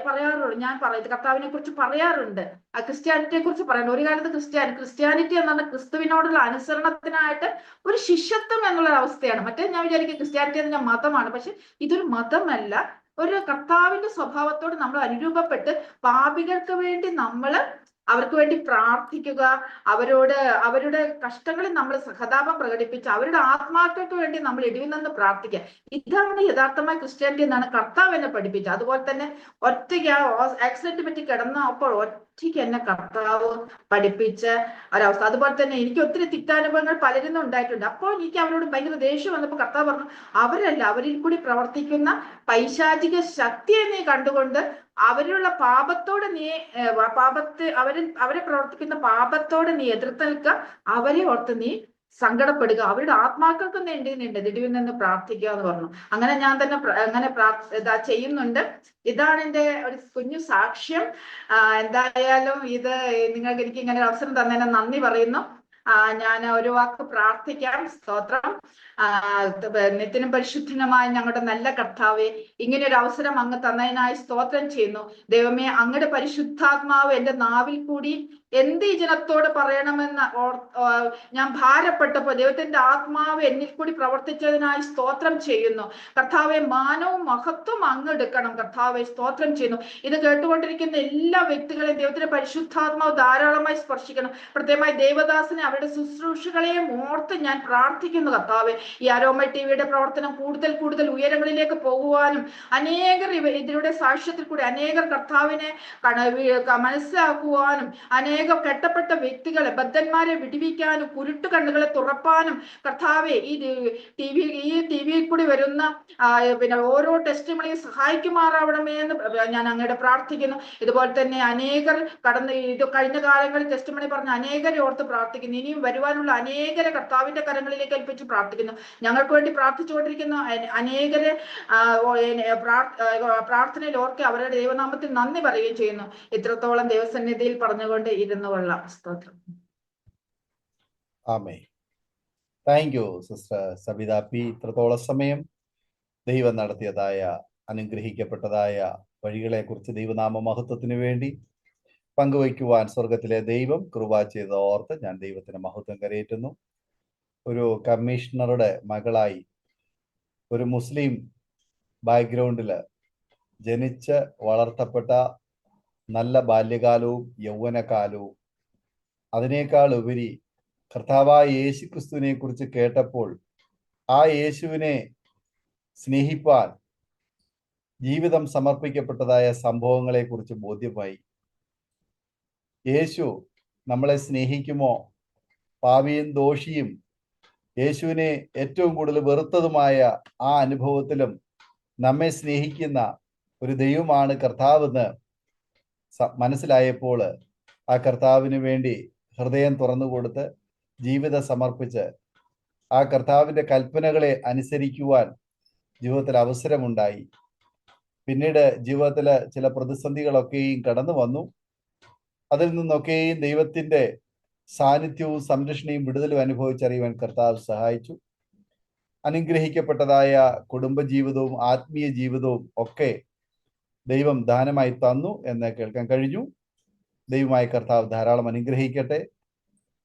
പറയാറുണ്ട്, ഞാൻ കർത്താവിനെ കുറിച്ച് പറയാറുണ്ട്, ക്രിസ്ത്യാനിറ്റിയെ കുറിച്ച് പറയുന്നത്. ഒരു കാലത്ത് ക്രിസ്ത്യാനിറ്റി എന്നാണ് ക്രിസ്തുവിനോടുള്ള അനുസരണത്തിനായിട്ട് ഒരു ശിഷ്യത്വം എന്നുള്ള അവസ്ഥയാണ്. മറ്റേ ഞാൻ വിചാരിക്കും ക്രിസ്ത്യാനിറ്റി എന്ന മതമാണ്. പക്ഷെ ഇതൊരു മതമല്ല, ഒരു കർത്താവിന്റെ സ്വഭാവത്തോട് നമ്മൾ അനുരൂപപ്പെട്ട് പാപികൾക്ക് വേണ്ടി അവർക്ക് വേണ്ടി പ്രാർത്ഥിക്കുക, അവരുടെ കഷ്ടങ്ങളിൽ നമ്മൾ സഹതാപം പ്രകടിപ്പിച്ച് അവരുടെ ആത്മാക്കൾക്ക് വേണ്ടി നമ്മൾ ഇടിവിൽ നിന്ന് പ്രാർത്ഥിക്കുക. ഇതാണ് യഥാർത്ഥമായ ക്രിസ്ത്യാനിറ്റി എന്നാണ് കർത്താവ് എന്നെ പഠിപ്പിച്ചത്. അതുപോലെ തന്നെ ഒറ്റയ്ക്ക് ആക്സിഡന്റ് പറ്റി കിടന്നപ്പോൾ ഒറ്റയ്ക്ക് എന്നെ കർത്താവ് പഠിപ്പിച്ച ഒരവസ്ഥ. അതുപോലെ തന്നെ എനിക്ക് ഒത്തിരി തിക്താനുഭവങ്ങൾ പലരും ഉണ്ടായിട്ടുണ്ട്. അപ്പോൾ എനിക്ക് അവരോട് ഭയങ്കര ദേഷ്യം വന്നപ്പോൾ കർത്താവ് പറഞ്ഞു, അവരിൽ കൂടി പ്രവർത്തിക്കുന്ന പൈശാചിക ശക്തിയെ നീ കണ്ടുകൊണ്ട് അവരുടെ പാപത്തോട് അവരെ പ്രവർത്തിക്കുന്ന പാപത്തോട് നീ എതിർത്ത് നിൽക്കുക, അവരെ ഓർത്ത് നീ സങ്കടപ്പെടുക, അവരുടെ ആത്മാക്കൾക്ക് വേണ്ടിയുണ്ട് ദിടുവിൽ നിന്ന് പ്രാർത്ഥിക്കുക എന്ന് പറഞ്ഞു. അങ്ങനെ ഞാൻ തന്നെ അങ്ങനെ ഇതാ ചെയ്യുന്നുണ്ട്. ഇതാണ് എൻ്റെ ഒരു കുഞ്ഞു സാക്ഷ്യം. എന്തായാലും ഇത് നിങ്ങൾക്ക് എനിക്ക് ഇങ്ങനെ ഒരു അവസരം തന്നതിന് നന്ദി പറയുന്നു. ഞാൻ ഒരു വാക്ക് പ്രാർത്ഥിക്കാം. സ്തോത്രം. നിത്യനും പരിശുദ്ധനുമായ ഞങ്ങളുടെ നല്ല കർത്താവെ, ഇങ്ങനെ ഒരു അവസരം അങ്ങ് തന്നതിനായി സ്തോത്രം ചെയ്യുന്നു. ദൈവമേ, അങ്ങയുടെ പരിശുദ്ധാത്മാവ് എൻ്റെ നാവിൽ കൂടി എന്ത് ഈ ജനത്തോട് പറയണമെന്ന് ഞാൻ ഭാരപ്പെട്ടപ്പോൾ ദൈവത്തിന്റെ ആത്മാവ് എന്നിൽ കൂടി പ്രവർത്തിച്ചതിനായി സ്തോത്രം ചെയ്യുന്നു. കർത്താവെ, മാനവും മഹത്വം അങ്ങ് എടുക്കണം. കർത്താവെ, സ്തോത്രം ചെയ്യുന്നു. ഇത് കേട്ടുകൊണ്ടിരിക്കുന്ന എല്ലാ വ്യക്തികളെയും ദൈവത്തിന്റെ പരിശുദ്ധാത്മാവ് ധാരാളമായി സ്പർശിക്കണം. പ്രത്യേകമായി ദേവദാസിനെ അവരുടെ ശുശ്രൂഷകളെയും ഓർത്ത് ഞാൻ പ്രാർത്ഥിക്കുന്നു. കർത്താവെ, ഈ അരോമ ടിവിയുടെ പ്രവർത്തനം കൂടുതൽ കൂടുതൽ ഉയരങ്ങളിലേക്ക് പോകുവാനും അനേകർ ഇതിലൂടെ സാക്ഷ്യത്തിൽ കൂടി അനേകർ കർത്താവിനെ മനസ്സിലാക്കുവാനും അനേകം കെട്ടപ്പെട്ട വ്യക്തികളെ ബദ്ധന്മാരെ വിടുവിക്കാനും കുരുട്ടു കണ്ണുകളെ തുറപ്പാനും കർത്താവെ ഈ ടിവിയിൽ കൂടി വരുന്ന പിന്നെ ഓരോ ടെസ്റ്റുകളെയും സഹായിക്കുമാറാവണമേ എന്ന് ഞാൻ അങ്ങയുടെ പ്രാർത്ഥിക്കുന്നു. ഇതുപോലെ തന്നെ അനേകർ കഴിഞ്ഞ കാലങ്ങളിൽ ടെസ്റ്റുമണി പറഞ്ഞ അനേകരെ ഓർത്ത് പ്രാർത്ഥിക്കുന്നു. ഇനിയും വരുവാനുള്ള അനേകരെ കർത്താവിന്റെ കരങ്ങളിലേക്ക് ഏൽപ്പിച്ച് പ്രാർത്ഥിക്കുന്നു. ഞങ്ങൾക്ക് വേണ്ടി പ്രാർത്ഥിച്ചുകൊണ്ടിരിക്കുന്ന അനേകരെ പ്രാർത്ഥനയിൽ ഓർക്കെ അവരുടെ ദൈവനാമത്തിൽ നന്ദി പറയുകയും ചെയ്യുന്നു. ഇത്രത്തോളം ദൈവസന്നിധിയിൽ പറഞ്ഞുകൊണ്ട് ഇരുന്നു കൊള്ളാം. സ്തോത്രം. ആമേൻ. Thank you sister Sabitha P. ഇത്രത്തോളം സമയം ദൈവം നടത്തിയതായ അനുഗ്രഹിക്കപ്പെട്ടതായ വഴികളെ കുറിച്ച് ദൈവനാമ മഹത്വത്തിന് വേണ്ടി പങ്കുവയ്ക്കുവാൻ സ്വർഗത്തിലെ ദൈവം കൃപ ചെയ്ത ഓർത്ത് ഞാൻ ദൈവത്തിന് മഹത്വം കരയേറ്റുന്നു. ഒരു കമ്മീഷണറുടെ മകളായി ഒരു മുസ്ലിം ബാക്ക്ഗ്രൗണ്ടിൽ ജനിച്ച് വളർത്തപ്പെട്ട നല്ല ബാല്യകാലവും യൗവനകാലവും അതിനേക്കാൾ ഉപരി കർത്താവായ യേശു ക്രിസ്തുവിനെ കുറിച്ച് കേട്ടപ്പോൾ ആ യേശുവിനെ സ്നേഹിപ്പാൻ ജീവിതം സമർപ്പിക്കപ്പെട്ടതായ സംഭവങ്ങളെ കുറിച്ച് ബോധ്യമായി. യേശു നമ്മളെ സ്നേഹിക്കുമോ? പാപിയും ദോഷിയും യേശുവിനെ ഏറ്റവും കൂടുതൽ വെറുത്തതുമായ ആ അനുഭവത്തിലും നമ്മെ സ്നേഹിക്കുന്ന ഒരു ദൈവമാണ് കർത്താവെന്ന് മനസ്സിലായപ്പോൾ ആ കർത്താവിന് വേണ്ടി ഹൃദയം തുറന്നു കൊടുത്ത് ജീവിതം സമർപ്പിച്ച് ആ കർത്താവിൻ്റെ കൽപ്പനകളെ അനുസരിക്കുവാൻ ജീവിതത്തിൽ അവസരമുണ്ടായി. പിന്നീട് ജീവിതത്തിൽ ചില പ്രതിസന്ധികളൊക്കെയും കടന്നു വന്നു. അതിൽ നിന്നൊക്കെയും ദൈവത്തിൻ്റെ സാന്നിധ്യവും സംരക്ഷണയും വിടുതലും അനുഭവിച്ചറിയുവാൻ കർത്താവ് സഹായിച്ചു. അനുഗ്രഹിക്കപ്പെട്ടതായ കുടുംബജീവിതവും ആത്മീയ ജീവിതവും ഒക്കെ ദൈവം ദാനമായി തന്നു എന്ന് കേൾക്കാൻ കഴിഞ്ഞു. ദൈവമായ കർത്താവ് ധാരാളം അനുഗ്രഹിക്കട്ടെ.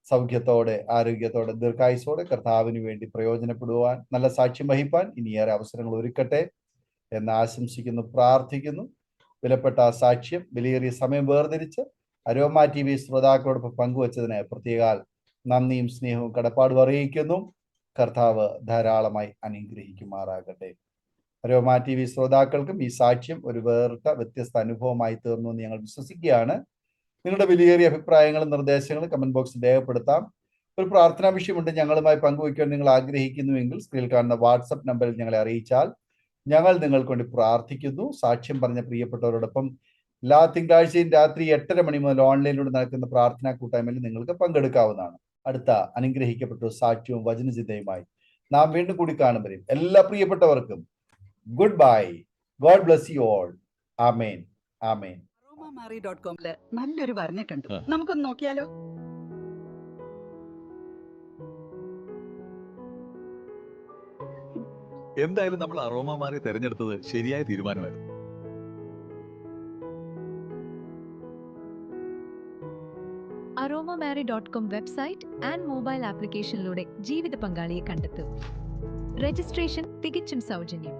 സൗഖ്യത്തോടെ ആരോഗ്യത്തോടെ ദീർഘായുസോടെ കർത്താവിന് വേണ്ടി പ്രയോജനപ്പെടുവാൻ നല്ല സാക്ഷ്യം വഹിപ്പാൻ ഇനിയേറെ അവസരങ്ങൾ ഒരുക്കട്ടെ എന്ന് ആശംസിക്കുന്നു, പ്രാർത്ഥിക്കുന്നു. വിലപ്പെട്ട സാക്ഷ്യം വിലയേറിയ സമയം വേർതിരിച്ച് അരോമ TV ശ്രോതാക്കളോടൊപ്പം പങ്കുവച്ചതിന് പ്രത്യേക നന്ദിയും സ്നേഹവും കടപ്പാടും അറിയിക്കുന്നു. കർത്താവ് ധാരാളമായി അനുഗ്രഹിക്കുമാറാകട്ടെ. അരോമ TV ശ്രോതാക്കൾക്കും ഈ സാക്ഷ്യം ഒരു വേറിട്ട വ്യത്യസ്ത അനുഭവമായി തീർന്നു എന്ന് ഞങ്ങൾ വിശ്വസിക്കുകയാണ്. നിങ്ങളുടെ വിലയേറിയ അഭിപ്രായങ്ങളും നിർദ്ദേശങ്ങളും കമന്റ് ബോക്സിൽ രേഖപ്പെടുത്താം. ഒരു പ്രാർത്ഥനാ വിഷയമുണ്ട് ഞങ്ങളുമായി പങ്കുവയ്ക്കാൻ നിങ്ങൾ ആഗ്രഹിക്കുന്നുവെങ്കിൽ സ്ക്രീനിൽ കാണുന്ന വാട്സപ്പ് നമ്പറിൽ ഞങ്ങളെ അറിയിച്ചാൽ ഞങ്ങൾ നിങ്ങൾക്ക് വേണ്ടി പ്രാർത്ഥിക്കുന്നു. സാക്ഷ്യം പറഞ്ഞ പ്രിയപ്പെട്ടവരോടൊപ്പം എല്ലാ തിങ്കളാഴ്ചയും രാത്രി 8:30 മണി മുതൽ ഓൺലൈനിലൂടെ നടക്കുന്ന പ്രാർത്ഥനാ കൂട്ടായ്മയിൽ നിങ്ങൾക്ക് പങ്കെടുക്കാവുന്നതാണ്. അടുത്ത അനുഗ്രഹിക്കപ്പെട്ട സാക്ഷ്യവും വചനചിന്തയുമായി നാം വീണ്ടും കൂടി കാണുമ്പോഴും എല്ലാ പ്രിയപ്പെട്ടവർക്കും good bye. God bless you all. Amen. Amen. aromamary.com നല്ലൊരു വർണ്ണ കണ്ടു. നമുക്കൊന്ന് നോക്കിയാലോ? എന്തായാലും നമ്മൾ അറോമ മാറി തെരഞ്ഞെടുത്തത് ശരിയായ തീരുമാനമായിരുന്നു. aromamary.com വെബ്സൈറ്റ് ആൻഡ് മൊബൈൽ ആപ്ലിക്കേഷനിലൂടെ ജീവിത പങ്കാളിയെ കണ്ടെത്തൂ. രജിസ്ട്രേഷൻ തികച്ചും സൗജന്യം.